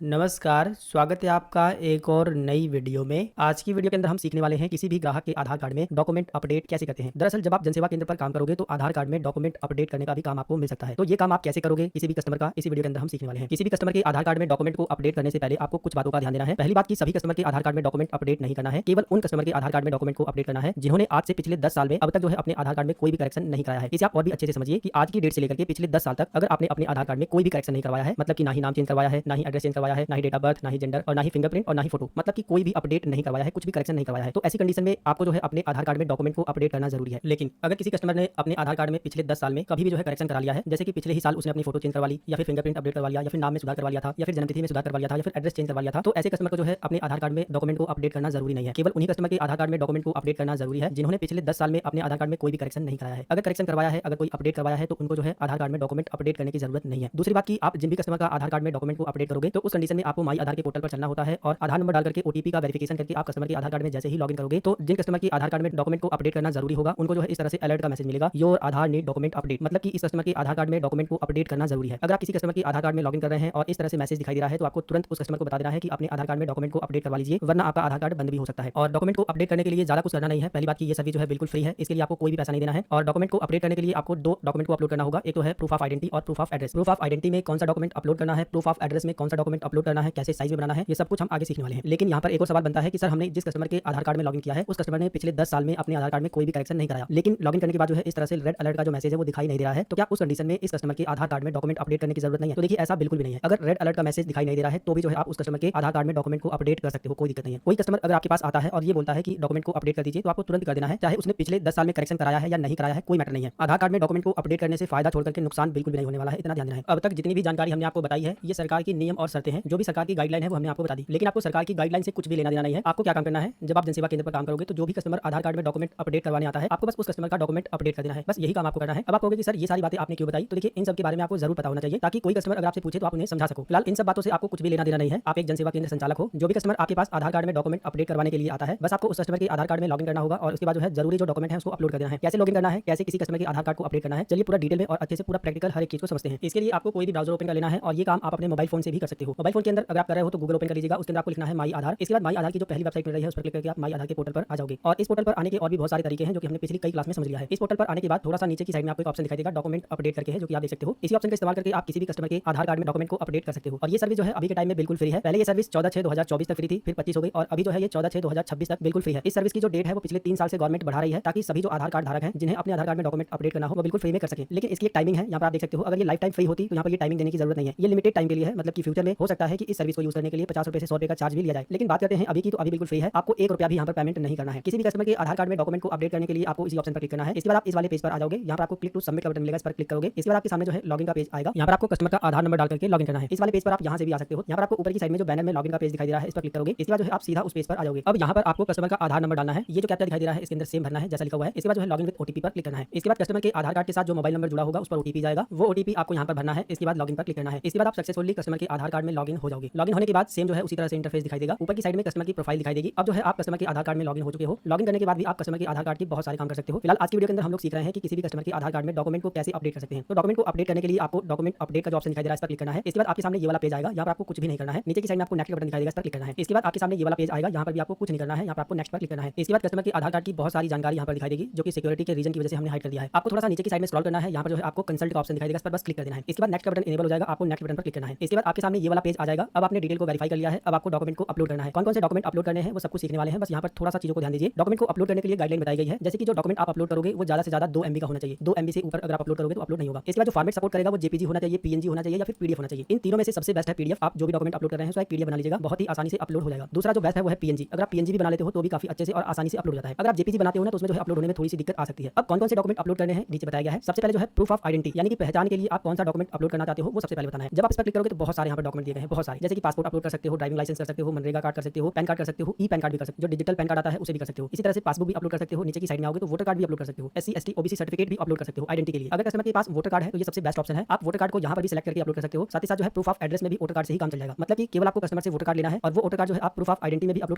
नमस्कार, स्वागत है आपका एक और नई वीडियो में। आज की वीडियो के अंदर हम सीखने वाले हैं किसी भी ग्राहक के आधार कार्ड में डॉक्यूमेंट अपडेट कैसे करते हैं। दरअसल जब आप जनसेवा केंद्र पर काम करोगे तो आधार कार्ड में डॉक्यूमेंट अपडेट करने का भी काम आपको मिल सकता है। तो ये काम आप कैसे करोगे किसी भी कस्टमर का, इसी वीडियो के अंदर हम सीखने वाले हैं। किसी भी कस्टमर के आधार कार्ड में डॉक्यूमेंट को अपडेट करने से पहले आपको कुछ बातों का ध्यान देना है। पहली बात की सभी कस्टमर के आधार कार्ड में डॉक्यूमेंट अपडेट नहीं करना है, केवल उन कस्टमर के आधार कार्ड में डॉक्यूमेंट को अपडेट करना है जिन्होंने आज से पिछले 10 साल में अब तक जो है अपने आधार कार्ड में कोई भी करेक्शन नहीं कराया है। इसे आप और भी अच्छे से समझिए कि आज की डेट से लेकर के पिछले 10 साल तक अगर आपने अपने आधार कार्ड में कोई भी करेक्शन नहीं करवाया है, मतलब कि ना ही नाम चेंज करवाया है, ना ही एड्रेस चेंज करवाया है, ना ही डेट ऑफ बर्थ, ना ही जेंडर और ना ही फिंगरप्रिंट और ना ही फोटो, मतलब कि कोई भी अपडेट नहीं करवाया है, कुछ भी करेक्शन नहीं करवाया है, तो ऐसी कंडीशन में आपको जो है अपने आधार कार्ड में डॉक्यूमेंट को अपडेट करना जरूरी है। लेकिन अगर किसी कस्टमर ने अपने आधार कार्ड में पिछले 10 साल में कभी भी जो है करेक्शन करा लिया है, जैसे कि पिछले ही साल उसने अपनी फोटो चेंज करवा ली या फिर फिंगरप्रिंट अपडेट करवा लिया या फिर नाम में सुधार करवा लिया था या फिर जन्मतिथि में सुधार करवा लिया था या फिर एड्रेस चेंज करवा लिया था, तो ऐसे कस्टमर को जो है अपने आधार कार्ड में डॉक्यूमेंट को अपडेट करना जरूरी नहीं है। केवल उन्हीं कस्टमर के आधार कार्ड में डॉक्यूमेंट को अपडेट करना जरूरी है जिन्होंने पिछले 10 साल में अपने आधार कार्ड में कोई भी करेक्शन नहीं कराया है। अगर करेक्शन करवाया है, अगर कोई अपडेट करवाया है, तो उनको जो है आधार कार्ड में डॉक्यूमेंट अपडेट करने की जरूरत नहीं है। दूसरी बात की आप जिन भी कस्टमर का आधार कार्ड में डॉक्यूमेंट को अपडेट करोगे तो उस कंडीशन में आपको माई आधार के पोर्टल पर चलना होता है और आधार नंबर डाल करके ओटीपी का वेरिफिकेशन करके आप कस्टमर के आधार कार्ड में जैसे ही लॉगिन करोगे तो जिन कस्टमर की आधार कार्ड में डॉक्यूमेंट को अपडेट करना जरूरी होगा उनको जो है इस तरह से अलर्ट का मैसेज मिलेगा, your Aadhaar need document update, मतलब कि इस कस्टमर के आधार कार्ड में डॉक्यूमेंट को अपडेट करना जरूरी है। अगर आप किसी कस्टमर के आधार कार्ड में लॉगिन कर रहे हैं और इस तरह से मैसेज दिखाई दे रहा है तो आपको तुरंत उस कस्टमर को बता देना है कि अपने आधार कार्ड में डॉक्यूमेंट को अपडेट करवा लीजिए, वरना आपका आधार कार्ड बंद भी हो सकता है। और डॉक्यूमेंट को अपडेट करने के लिए ज्यादा कुछ करना नहीं है। पहली बात की ये सर्विस जो है बिल्कुल फ्री है, इसके लिए आपको कोई भी पैसा नहीं देना है। और डॉक्यूमेंट को अपडेट करने के लिए आपको दो डॉक्यूमेंट को अपलोड करना होगा, एक तो है प्रूफ ऑफ आइडेंटिटी और proof of address. Proof of identity में कौन सा डॉक्यूमेंट अपलोड करना है, प्रूफ ऑफ एड्रेस में कौन सा डॉक्यूमेंट अपलोड करना है, कैसे साइज में बनाना है, ये सब कुछ हम आगे सीखने वाले हैं। लेकिन यहाँ पर एक और सवाल बनता है कि सर हमने जिस कस्टमर के आधार कार्ड में लॉगिन किया है उस कस्टमर ने पिछले 10 साल में अपने आधार कार्ड में कोई भी करेक्शन नहीं कराया, लेकिन लॉगिन करने के बाद जो है इस तरह से रेड अलर्ट का जो मैसेज है वो दिखाई नहीं दे रहा है, तो क्या उस कंडीशन में इस कस्टमर के आधार कार्ड में डॉक्यूमेंट अपडेट करने की जरूरत नहीं है? तो देखिए ऐसा बिल्कुल भी नहीं है। अगर रेड अलर्ट का मैसेज दिखाई नहीं दे रहा है तो भी जो है आप उस कस्टमर के आधार कार्ड में डॉक्यूमेंट को अपडेट कर सकते हो, कोई दिक्कत नहीं है। कोई कस्टमर अगर आपके पास आता है और ये बोलता है कि डॉक्यूमेंट को अपडेट कर दीजिए तो आपको तुरंत कर देना है, चाहे उसने पिछले 10 साल में करेक्शन कराया है या नहीं कराया है, कोई मैटर नहीं है। आधार कार्ड में डॉक्यूमेंट को अपडेट करने से फायदा छोड़कर के नुकसान बिल्कुल भी नहीं होने वाला है, इतना ध्यान देना है। अब तक जितनी भी जानकारी हमने आपको बताई है ये सरकार की नियम और शर्तें हैं, जो भी सरकार की गाइडलाइन है वो हमने आपको बता दी, लेकिन आपको सरकार की गाइडलाइन से कुछ भी लेना देना नहीं है। आपको क्या काम करना है, जब आप जनसेवा केंद्र पर काम करोगे तो जो भी कस्टमर आधार कार्ड में डॉक्यूमेंट अपडेट करवाने आता है आपको बस उस कस्टमर का डॉक्यूमेंट अपडेट कर देना है, बस यही काम आपको करना है। अब आप कहोगे कि सर ये सारी बातें आपने क्यों बताई, तो देखिए इन सब के बारे में आपको जरूर पता होना चाहिए ताकि कोई कस्टमर अगर आपसे पूछे तो आप उन्हें समझा सको। फिलहाल इन सब बातों से आपको कुछ भी लेना देना नहीं है, आप एक जनसेवा केंद्र संचालक हो। जो भी कस्टमर आपके पास आधार कार्ड में डॉक्यूमेंट अपडेट करवाने के लिए आता है बस आपको उस कस्टमर के आधार कार्ड में लॉगिन करना होगा और उसके बाद जो है जरूरी जो डॉक्यूमेंट है उसको अपलोड कर देना है। कैसे लॉगिन करना है, कैसे किसी कस्टमर के आधार कार्ड को अपडेट करना है, चलिए पूरा डिटेल में और अच्छे से पूरा प्रैक्टिकल हर एक चीज को समझते हैं। इसके लिए आपको कोई भी ब्राउजर ओपन कर लेना है और ये काम आप अपने मोबाइल फोन से भी कर सकते हो। मोबाइल फोन के अंदर अगर आप कर रहे हो तो गूगल ओपन कर लीजिएगा, उसके अंदर आपको लिखना है माई आधार। इसके बाद माई आधार की जो पहली वेबसाइट मिल रही है उस पर क्लिक करके आप माई आधार के पोर्टल पर आ जाओगे और इस पोर्टल पर आने के और भी बहुत सारे तरीके हैं जो कि हमने पिछली कई क्लास में समझ लिया है। इस पोर्टल पर आने के बाद थोड़ा सा नीचे की साइड में आपको एक ऑप्शन दिखाई देगा डॉक्यूमेंट अपडेट करके है, जो कि आप देख सकते हो। इसी ऑप्शन का इस्तेमाल करके आप किसी भी कस्टमर के आधार कार्ड में डॉक्यूमेंट को अपडेट कर सकते हो और ये सर्विस जो है अभी के टाइम में बिल्कुल फ्री है। पहले ये सर्विस 14/6/2024 तक फ्री थी, फिर 25 हो गई और अभी जो है ये 14/6/2026 तक बिल्कुल फ्री है। इस सर्विस की जो डेट है वो पिछले 3 साल से गवर्नमेंट बढ़ा रही है ताकि सभी जो आधार कार्ड धारक हैं जिन्हें अपने आधार कार्ड में डॉक्यूमेंट अपडेट करना हो वो बिल्कुल फ्री में कर सके। लेकिन इसकी एक टाइमिंग है, यहाँ पर आप देख सकते हो। अगर ये लाइफ टाइम फ्री होती तो यहाँ पर ये टाइमिंग देने की जरूरत नहीं है, ये लिमिटेड टाइम के लिए है, मतलब कि फ्यूचर में हो सकता है कि इस सर्विस को यूज करने के लिए 50 रुपए से 100 रुपए का चार्ज भी लिया जाए। लेकिन बात करते हैं अभी की, तो अभी बिल्कुल फ्री है, आपको 1 रुपया भी यहाँ पर पेमेंट नहीं करना है। किसी भी कस्टमर के आधार कार्ड में डॉक्यूमेंट को अपडेट करने के लिए आपको इसी ऑप्शन पर क्लिक करना है। इसके बाद आप इस वाले पेज पर आ जाओगे, यहाँ पर आपको क्लिक टू सबमिट का बटन मिलेगा, इस पर क्लिक करोगे। इसके बाद आपके सामने जो है लॉगिन का पेज आएगा, यहाँ पर आपको कस्टमर का आधार नंबर डाल करके लॉगिन करना है। इस वाले पेज पर आप यहाँ से भी आ सकते हो। यहाँ पर आपको ऊपर की साइड में जो बैनर में लॉगिन का पेज दिखाई दे रहा है इस पर क्लिक करोगे। इसके बाद जो है आप सीधा उस पेज पर आ जाओगे। अब यहाँ पर आपको कस्टमर का आधार नंबर डालना है, ये जो कैप्चा दिखाई दे रहा है इसके अंदर सेम भरना है जैसा लिखा हुआ है। इसके बाद जो है लॉगिन विद ओटीपी पर क्लिक करना है। इसके बाद कस्टमर के आधार कार्ड के साथ जो मोबाइल नंबर जुड़ा होगा उस पर ओटीपी जाएगा, वो ओटीपी आपको यहाँ पर भरना है। इसके बाद लॉगिन पर क्लिक करना है। इसके बाद आप सक्सेसफुली कस्टमर के आधार कार्ड में लॉगिन हो जाओगे। लॉगिन होने के बाद सेम जो है उसी तरह से इंटरफेस दिखाई देगा, ऊपर की साइड में कस्टमर की प्रोफाइल दिखाई देगी। अब जो है आप कस्टमर के आधार कार्ड में लॉगिन हो चुके हो। लॉगिन करने के बाद भी आप कस्टमर के आधार कार्ड के बहुत सारे काम कर सकते हो। फिलहाल आज की वीडियो के अंदर हम लोग सीख रहे हैं कि किसी भी कस्टमर के आधार कार्ड में डॉक्यूमेंट को कैसे अपडेट कर सकते हैं। तो डॉक्यूमेंट को अपडेट करने के लिए आपको डॉक्यूमेंट अपडेट का जो ऑप्शन दिखाई दे रहा है इस पर क्लिक करना है। इसके बाद आपके सामने ये वाला पेज आएगा, यहाँ पर आपको कुछ भी नहीं करना है। नीचे की साइड में आपको नेक्स्ट का बटन दिखाई देगा, इस पर क्लिक करना है। इसके बाद आपके सामने ये वाला पेज आएगा, यहाँ पर भी आपको कुछ नहीं करना है, यहाँ पर आपको नेक्स्ट पर क्लिक करना है। इसके बाद कस्टमर के आधार कार्ड की बहुत सारी जानकारी यहाँ पर दिखाई देगी जो कि सिक्योरिटी के रीजन की वजह से हमने हाइड कर दिया है। आपको थोड़ा सा नीचे की साइड में स्क्रॉल करना है, यहाँ पर जो है आपको कंसल्ट का ऑप्शन दिखाई देगा, इस पर बस क्लिक कर देना है। इसके बाद नेक्स्ट का बटन इनेबल हो जाएगा, आपको नेक्स्ट बटन पर क्लिक करना है। इसके बाद आपके सामने ये वाला पेज आ जाएगा। अब आपने डिटेल को वेरीफाई कर लिया है, अब आपको डॉक्यूमेंट को अपलोड करना है। कौन कौन से डॉक्यूमेंट अपलोड करने हैं वो सब कुछ सीखने वाले हैं, बस यहाँ पर थोड़ा सा चीजों को ध्यान दीजिए। डॉक्यूमेंट को अपलोड करने के लिए गाइडलाइन बताई गई है, जैसे कि जो डॉक्यूमेंट आप अपलोड करोगे वो ज्यादा से ज्यादा 2 MB का होना चाहिए। 2 MB से ऊपर अगर आप अपलोड करोगे तो अपलोड नहीं होगा। इसके बाद जो फॉर्मेट सपोर्ट करेगा वो जेपीजी होना चाहिए, पीएनजी होना चाहिए या फिर पीडीएफ होना चाहिए। इन तीनों में से सबसे बेस्ट है पीडीएफ। आप जो भी डॉक्यूमेंट अपलोड कर रहे हैं उसका एक पीडीएफ बना लीजिएगा, बहुत ही आसानी से अपलोड हो जाएगा। दूसरा जो बेस्ट है वो है पीएनजी। अगर आप पीएनजी भी बना लेते हो तो भी काफी अच्छे से और आसानी से अपलोड हो जाता है। अगर आप जेपीजी बनाते हो ना तो उसमें जो है अपलोड होने में थोड़ी सी दिक्कत आ सकती है। अब कौन कौन से डॉक्यूमेंट अपलोड करने हैं नीचे बताया गया है। सबसे पहले जो है प्रूफ ऑफ आइडेंटिटी, यानी कि पहचान के लिए आप कौन सा डॉक्यूमेंट अपलोड करना चाहते हो वो सबसे पहले बताना है। जब आप इस पर क्लिक करोगे तो बहुत सारे यहाँ पर डॉक्यूमेंट दिए गए हैं, बहुत सारे, जैसे कि पासपोर्ट अपलोड कर सकते हो, ड्राइविंग लाइसेंस कर सकते हो, मनरेगा कार्ड कर सकते हो, पैन कार्ड कर सकते हो, ई पैन कार्ड भी कर सकते हो, जो डिजिटल पैन कार्ड आता है उसे भी कर सकते हो। इसी तरह से पासबुक भी अपलोड कर सकते हो। नीचे की साइड में आओगे तो वोटर कार्ड भी अपलोड कर सकते हो, SC ST OBC सर्टिफिकेट भी अपलोड कर सकते हो आइडेंटिटी के लिए। अगर कस्टमर के पास वोटर कार्ड है तो ये सबसे बेस्ट ऑप्शन है। आप वोटर कार्ड को यहाँ पर भी सिलेक्ट करके अपलोड कर सकते हो। साथ ही साथ जो है प्रूफ ऑफ एड्रेस में भी वोटर कार्ड से ही काम चल जाएगा, मतलब कि केवल आपको कस्टमर से वोटर कार्ड लेना है और वो वोटर कार्ड जो है आप प्रूफ ऑफ आइडेंटिटी में भी अपलोड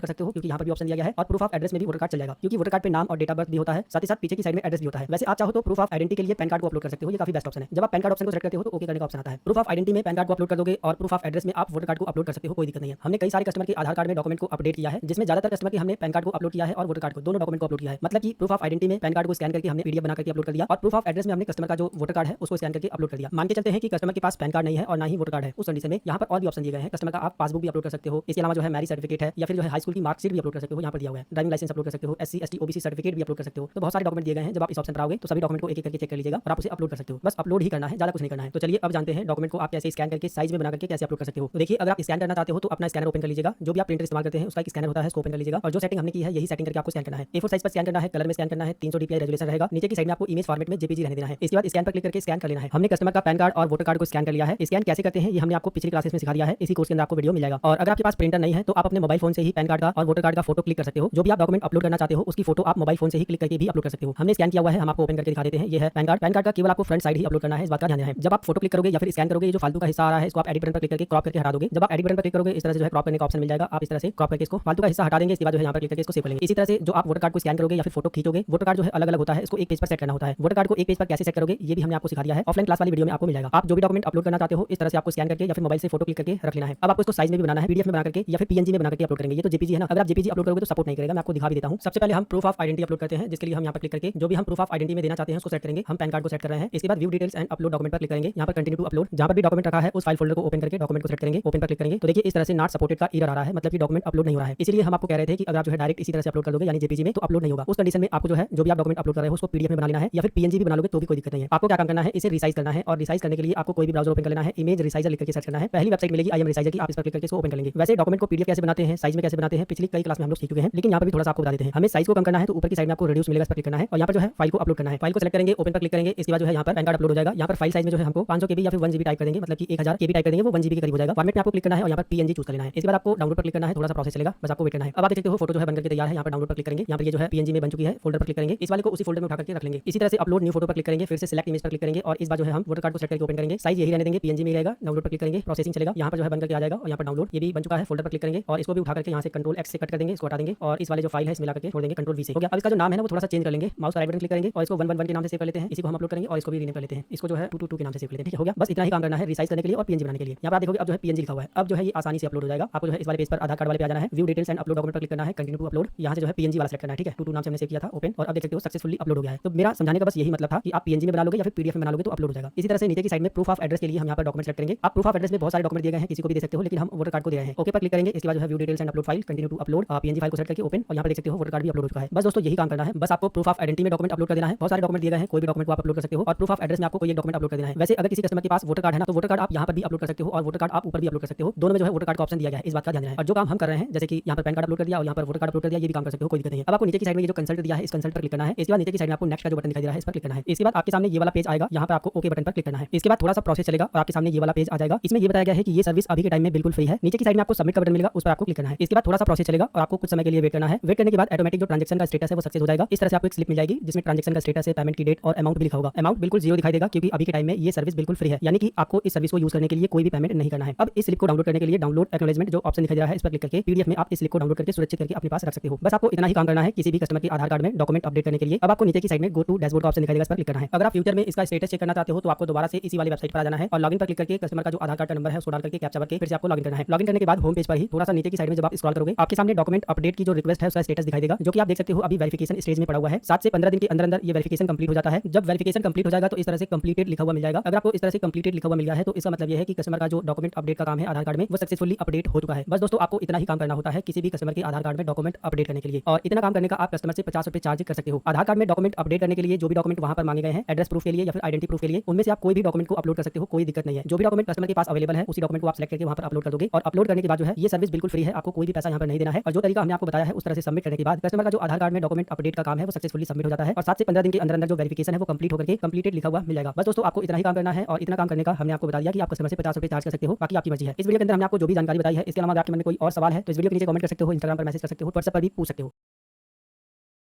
कर सकते हो, क्योंकि यहाँ पर भी ऑप्शन दिया गया है। और प्रूफ ऑफ एड्रेस में भी वोटर कार्ड चल जाएगा, क्योंकि वोटर कार्ड पे नाम और डेट ऑफ बर्थ भी होता है, साथ ही साथ पीछे की साइड में एड्रेस भी होता है। वैसे आप चाहो तो प्रूफ ऑफ आइडेंटिटी के लिए पैन कार्ड को अपलोड कर सकते हो, ये काफी बेस्ट ऑप्शन है। जब आप पैन कार्ड ऑप्शन को सेलेक्ट करते हो तो ओके करने का ऑप्शन आता है। प्रूफ ऑफ आइडेंटिटी में पैन कार्ड को अपलोड कर दोगे और प्रूफ ऑफ एड्रेस डिवाइस में आप वोटर कार्ड को अपलोड कर सकते हो, कोई दिक्कत नहीं है। हमने कई सारे कस्टमर के आधार कार्ड में डॉक्यूमेंट को अपडेट किया है, जिसमें ज्यादातर कस्टमर के हमने पैन कार्ड को अपलोड किया है और वोटर कार्ड को, दोनों डॉक्यूमेंट को अपलोड किया है। मतलब कि प्रूफ ऑफ आइडेंटिटी में पैन कार्ड को स्कैन करके हमने पीडीएफ बना करके अपलोड कर दिया और प्रूफ ऑफ एड्रेस में हमने कस्टमर का जो वोटर कार्ड है उसको स्कैन करके अपलोड कर दिया। मान के चलते हैं कि कस्टमर के पास पैन कार्ड नहीं है और ना ही वोटर कार्ड है, उस कंडीशन में यहाँ पर और भी ऑप्शन दिए गए हैं। कस्टमर का आप पासबुक भी अपलोड कर सकते हो, इसके अलावा जो है मैरिज सर्टिफिकेट है या फिर जो है हाई स्कूल की मार्कशीट भी अपलोड कर सकते हो, यहाँ पर दिया हुआ है। ड्राइविंग लाइसेंस अपलोड कर सकते हो, एससी एसटी ओबीसी सर्टिफिकेट भी अपलोड कर सकते हो। तो बहुत सारे डॉक्यूमेंट दिए गए हैं। जब आप इस ऑप्शन पर आओगे तो सभी डॉक्यूमेंट को एक एक करके चेक कर लीजिएगा और आप उसे अपलोड कर सकते हो। बस अपलोड ही करना है, ज्यादा कुछ नहीं करना है। तो चलिए अब जानते हैं डॉक्यूमेंट को आप कैसे स्कैन करके साइज में बना करके कैसे अपलोड कर सकते हो। तो देखिए, अगर आप स्कैन करना चाहते हो तो अपना स्कैनर ओपन कर लीजिएगा। जो भी आप प्रिंटर इस्तेमाल करते हैं उसका एक स्कैनर होता है, उसको ओपन कर लीजिएगा और जो सेटिंग हमने की है यही सेटिंग करके आपको स्कैन करना है। A4 साइज पर स्कैन करना है, कलर में स्कैन करना है, 300 dpi रेजोल्यूशन रहेगा। नीचे की साइड में आपको इमेज फॉर्मेट में जेपीजी रहने देना है। इसके बाद स्कैन पर क्लिक करके स्कैन कर लेना है। हमने कस्टमर का पैन कार्ड और वोटर कार्ड को स्कैन कर लिया है। स्कैन कैसे करते हैं ये हमने आपको पिछली क्लासेस में सिखा दिया है, इसी कोर्स के अंदर आपको वीडियो मिल जाएगा। और अगर आपके पास प्रिंटर नहीं है तो आप अपने मोबाइल फोन से ही पैन कार्ड का और वोटर कार्ड का फोटो क्लिक कर सकते हो। जो भी आप डॉक्यूमेंट अपलोड करना चाहते हो उसकी फोटो आप मोबाइल फोन से ही क्लिक करके भी अपलोड कर सकते हो। हमने स्कैन किया हुआ है, हम आपको ओपन करके दिखा देते हैं। ये है पैन कार्ड। पैन कार्ड का केवल आपको फ्रंट साइड ही अपलोड करना है, इस बात का ध्यान है। जब आप फोटो क्लिक करोगे या फिर स्कैन करोगे, ये जो फालतू का हिस्सा आ रहा है इसको आप एडिट बटन पर क्लिक करके क्रॉप करके हटा दोगे। जब आप एडिट बटन पर क्लिक करोगे इस तरह से जो है क्रॉप करने का ऑप्शन मिल जाएगा। आप इस तरह से क्रॉप करके इसको फालतू का हिस्सा हटा देंगे। इसके बाद जो है यहाँ पर क्लिक करके इसको सेव कर लेंगे। इसी तरह से जो आप वोटर कार्ड को स्कैन करोगे या फिर फोटो खींचोगे, वोटर कार्ड जो है अलग अलग होता है, इसको एक पेज पर सेट करना होता है। वोटर कार्ड को एक पेज पर कैसे सेट करोगे ये भी हमने आपको सिखा दिया है, ऑफलाइन क्लास वाली वीडियो में आपको मिल जाएगा। आप जो भी डॉक्यूमेंट अपलोड करना चाहते हो इस तरह से आपको स्कैन करके या फिर मोबाइल से फोटो क्लिक करके रख लेना है। अब आपको इसको साइज में भी बनाना है, पीडीएफ में बना करके या फिर पीएनजी में बना करके अपलोड करेंगे। ये तो जेपीजी है ना, अगर आप जेपीजी अपलोड करोगे तो सपोर्ट नहीं करेगा। मैं आपको दिखा भी देता हूं। सबसे पहले हम प्रूफ ऑफ आइडेंटिटी अपलोड करते हैं, जिसके लिए हम यहाँ पर क्लिक करके जो भी हम प्रूफ ऑफ आइडेंटिटी में देना चाहते हैं उसको सेट करेंगे। हम पैन कार्ड को सेट कर रहे हैं। इसके बाद view details and upload document पर क्लिक करेंगे। यहाँ पर कंटिन्यू टू अपलोड, जहाँ पर भी डॉक्यूमेंट रखा है उस फाइल फोल्डर को ओपन करके डॉक्यूमेंट को सेट करेंगे। ओपन पर क्लिक करेंगे तो देखिए इस तरह से नॉट सपोर्टेड का एरर आ रहा है, मतलब कि डॉक्यूमेंट अपलोड नहीं हो रहा है। इसलिए हम आपको कह रहे थे कि अगर आप जो है डायरेक्ट इसी तरह से अपलोड कर दोगे यानी जेपीजी में तो अपलोड नहीं होगा। उस कंडीशन में आपको जो है जो भी आप डॉक्यूमेंट अपलोड कर रहे हो उसको पीडीएफ में बना लेना है या फिर पीएनजी भी बना लोगे तो भी कोई दिक्कत नहीं है। आपको क्या काम करना है, इसे रिसाइज करना है और रिसाइज करने के लिए आपको कोई भी ब्राउजर ओपन कर लेना है, इमेज रिसाइजर लिख करके सर्च करना है। पहली वेबसाइट मिलेगी आई एम रिसाइजर की, आप इस पर क्लिक करके इसको ओपन कर लेंगे। वैसे डॉक्यूमेंट को पीडीएफ कैसे बनाते हैं, साइज में कैसे बनाते हैं पिछली कई क्लास में हम लोग सीख चुके हैं, लेकिन यहाँ पर भी थोड़ा सा आपको बता देते हैं। हमें साइज को कम करना है तो ऊपर की साइड में आपको रिड्यूस मिलेगा, इस पर क्लिक करना है और यहाँ पर जो है फाइल को अपलोड करना है। फाइल को सेलेक्ट करेंगे, ओपन पर क्लिक करेंगे। इसके बाद जो है यहाँ पर पैन कार्ड अपलोड हो जाएगा। यहाँ पर फाइल साइज में जो है हमको 500 केबी या फिर 1 जीबी टाइप कर देंगे, मतलब कि 1000 केबी टाइप कर देंगे, वो 1 जीबी के करीब हो जाएगा। फॉर्मेट में आपको क्लिक करना है और यहाँ पर पीएनजी चूज कर लेना है। इसके बाद आपको डाउनलोड पर क्लिक करना है, थोड़ा सा प्रोसेस चलेगा, बस आपको वेट करना है। अब आप देख सकते हो फोटो जो है बनकर के तैयार है। यहाँ पर डाउनलोड पर क्लिक करेंगे, यहाँ पर ये जो है पीएनजी में बन चुकी है। फोल्डर पर क्लिक करेंगे, इस वाले को उसी फोल्डर में उठा करके रख लेंगे। इसी तरह से अपलोड न्यू फोटो पर क्लिक करेंगे, फिर से सिलेक्ट इमेज पर क्लिक करेंगे और इस बार जो है हम वोटर कार्ड को सेलेक्ट करके ओपन करेंगे। साइज यही रहने देंगे, पीएनजी में रहेगा। डाउनलोड पर क्लिक करेंगे, प्रोसेसिंग चलेगा, यहाँ पर जो है बनकर के आ जाएगा और यहाँ पर डाउनलोड ये भी बन चुका है। फोल्डर पर क्लिक करेंगे और इसको भी उठा करके यहाँ से कंट्रोल एक्स से कट कर देंगे, इसको हटा देंगे और इस वाले जो फाइल है इसमें ला करके छोड़ देंगे कंट्रोल वी से। हो गया। अब इसका जो नाम है ना वो थोड़ा सा चेंज कर लेंगे, माउस का राइट बटन क्लिक करेंगे और इसको 111 के नाम से सेव कर लेते हैं। इसी को हम अपलोड करेंगे और इसको भी रीनेम कर लेते हैं, इसको जो है 222 के नाम से सेव कर लेते हैं। ठीक है, हो गया। बस इतना ही काम करना है रिसाइज करने के लिए और पीएनजी बनाने के लिए। यहाँ पर आप देखोगे अब जो है पीएनजी लिखा हुआ है, अब जो है ये आसानी से अपलोड हो जाएगा। आपको जो है इस वाले पेज पर आधार कार्ड वाले पे आ जाना है, view details and upload document पर क्लिक करना है, कंटिन्यू टू अपलोड, यहाँ से जो है पीएनजी वाला सेलेक्ट करना है। ठीक है, 22 नाम से हमने सेव किया था, ओपन, और अब देख सकते हो सक्सेसफुली अपलोड हो गया है। तो मेरा समझाने का बस यही मतलब था कि आप पीएनजी में बना लोगे या फिर पीडीएफ में बना लोगे तो अपलोड हो जाएगा। इसी तरह से नीचे की साइड में प्रूफ ऑफ एड्रेस के लिए हम यहाँ पर डॉक्यूमेंट सेलेक्ट करेंगे। आप प्रूफ ऑफ एड्रेस में बहुत सारे डॉक्यूमेंट दिए गए हैं, किसी को भी दे सकते हो, लेकिन हम वोटर कार्ड को दे रहे हैं। ओके पर क्लिक करेंगे। इसके बाद जो है view details and upload file, continue to upload, PNG file को सेलेक्ट करके ओपन और यहाँ पर देख सकते हो वोटर कार्ड भी अपलोड हो चुका है। बस दोस्तों यही काम करना है, बस आपको प्रूफ ऑफ आइडेंटिटी में डॉक्यूमेंट अपलोड कर देना है। बहुत सारे डॉक्यूमेंट दिए गए हैं, कोई भी डॉक्यूमेंट को आप अपलोड कर सकते हो और प्रूफ ऑफ एड्रेस में आपको कोई एक डॉक्यूमेंट अपलोड कर देना है। वैसे अगर किसी कस्टमर के पास वोटर कार्ड है ना तो वोटर कार्ड आप यहाँ पर भी अपलोड कर सकते हो और वोटर कार्ड आप ऊपर भी अपलोड कर सकते हो। दोनों में जो है वोटर कार्ड का ऑप्शन दिया गया है, इस बात का ध्यान रखना है। और जो काम हम कर रहे हैं जैसे कि यहाँ पर पैन कार्ड अपलोड कर दिया और यहाँ पर वोटर कार्ड अपलोड कर दिया, ये भी काम कर सकते हो, कोई दिक्कत नहीं है। अब आपको नीचे की साइड में ये जो कंसल्ट दिया है इस कंसल्ट पर क्लिक करना है। इसके बाद नीचे की साइड में आपको नेक्स्ट का जो बटन दिखाई दे रहा है इस पर क्लिक करना है। इसके बाद आपके सामने ये वाला पेज आएगा, यहाँ पर आपको ओके बटन पर क्लिक करना है। इसके बाद थोड़ा सा प्रोसेस चलेगा और आपके सामने ये वाला पेज आ जाएगा। इसमें ये बताया गया है कि ये सर्विस अभी के टाइम में बिल्कुल फ्री है। नीचे की साइड में आपको सबमिट का बटन मिलेगा, उस पर आपको क्लिक करना है। इसके बाद थोड़ा सा प्रोसेस चलेगा और आपको कुछ समय के लिए वेट करना है। वेट करने के बाद ऑटोमेटिक जो ट्रांजैक्शन का स्टेटस है वो सक्सेस हो जाएगा। इस तरह से आपको एक स्लिप मिल जाएगी जिसमें ट्रांजैक्शन का स्टेटस है, पेमेंट की डेट और अमाउंट भी लिखा होगा। अमाउंट बिल्कुल जीरो दिखाई देगा क्योंकि अभी के टाइम में ये सर्विस बिल्कुल फ्री है, यानी कि आपको इस सर्विस को यूज करने के लिए कोई भी पेमेंट नहीं करना है। अब इस स्लिप को डाउनलोड करने के लिए डाउनलोड एक्नॉलेजमेंट जो ऑप्शन दिखाई दे रहा है इस पर क्लिक करके पीडीएफ में आप इस स्लिप को डाउनलोड करके सुरक्षित करके अपने पास रख सकते हो। बस आपको इतना ही काम करना है किसी भी कस्टमर के आधार कार्ड में डॉक्यूमेंट अपडेट करने के लिए। अब आपको नीचे की साइड में गो टू डैशबोर्ड का ऑप्शन दिखाई देगा, इस पर क्लिक करना है। अगर आप फ्यूचर में इसका स्टेटस चेक करना चाहते हो तो आपको दोबारा से इसी वाली वेबसाइट पर आ जाना है और लॉगिन पर क्लिक करके कस्टमर का जो आधार कार्ड का नंबर है उसको डाल करके कैप्चा भर के फिर से आपको लॉगिन करना है। लॉगिन करने के बाद होम पेज पर ही थोड़ा सा नीचे की साइड में जब आप स्क्रॉल करोगे आपके सामने डॉक्यूमेंट अपडेट की जो रिक्वेस्ट है उसका स्टेटस दिखाई देगा, जो कि आप देख सकते हो अभी वेरिफिकेशन स्टेज में पड़ा हुआ है। 7 से 15 दिन के अंदर अंदर ये वेरिफिकेशन कंप्लीट हो जाता है। जब वेरिफिकेशन कंप्लीट हो जाएगा तो इस तरह से कंप्लीटेड लिखा हुआ मिल जाएगा। अगर आपको इस तरह से कंप्लीटेड लिखा हुआ मिल गया है तो इसका मतलब ये है कि कस्टमर का जो डॉक्यूमेंट अपडेट का काम है आधार कार्ड में वो सक्सेसफुली अपडेट हो चुका है। बस दोस्तों आपको इतना ही काम करना होता है किसी भी कस्टमर के आधार कार्ड में डॉक्यूमेंट अपडेट करने के लिए, और इतना काम करने का आप कस्टमर से 50 रुपए चार्ज कर सकते हो। आधार कार्ड में डॉक्यूमेंट अपडेट करने के लिए जो भी डॉक्यूमेंट वहां पर मांगे गए हैं एड्रेस प्रूफ के लिए या फिर आइडेंटिटी प्रूफ के लिए, उनमें से आप कोई भी डॉक्यूमेंट को अपलोड कर सकते हो, कोई दिक्कत नहीं है। जो भी डॉक्यूमेंट कस्टमर के पास अवेलेबल है उसी डॉक्यूमेंट को आप सेलेक्ट करके वहां पर अपलोड कर दोगे और अपलोड करने के बाद जो है ये सर्विस बिल्कुल फ्री है, आपको कोई भी पैसा यहाँ पर नहीं देना है। और जो तरीका हमने आपको बताया है उस तरह से सबमिट करने के बाद कस्टमर का जो आधार कार्ड में डॉक्यूमेंट अपडेट का काम है वो सक्सेसफुली सबमिट हो जाता है और 7 से 15 दिन के अंदर अंदर जो वेरिफिकेशन है वो कंप्लीट होकर के कंप्लीटेड लिखा हुआ मिल जाएगा। बस दोस्तों आपको इतना ही काम करना है और इतना काम करने का हमने आपको बता दिया कि आप कस्टमर से 50 रुपए चार्ज कर सकते हो, बाकी आपकी मर्जी है। इस वीडियो के अंदर हमने आपको जो भी जानकारी बताई है, इसके अलावा आपके मन में कोई और सवाल है तो इस वीडियो के नीचे कमेंट कर सकते हो, इंस्टाग्राम पर मैसेज कर सकते हो, व्हाट्सएप पर भी पूछ सकते हो।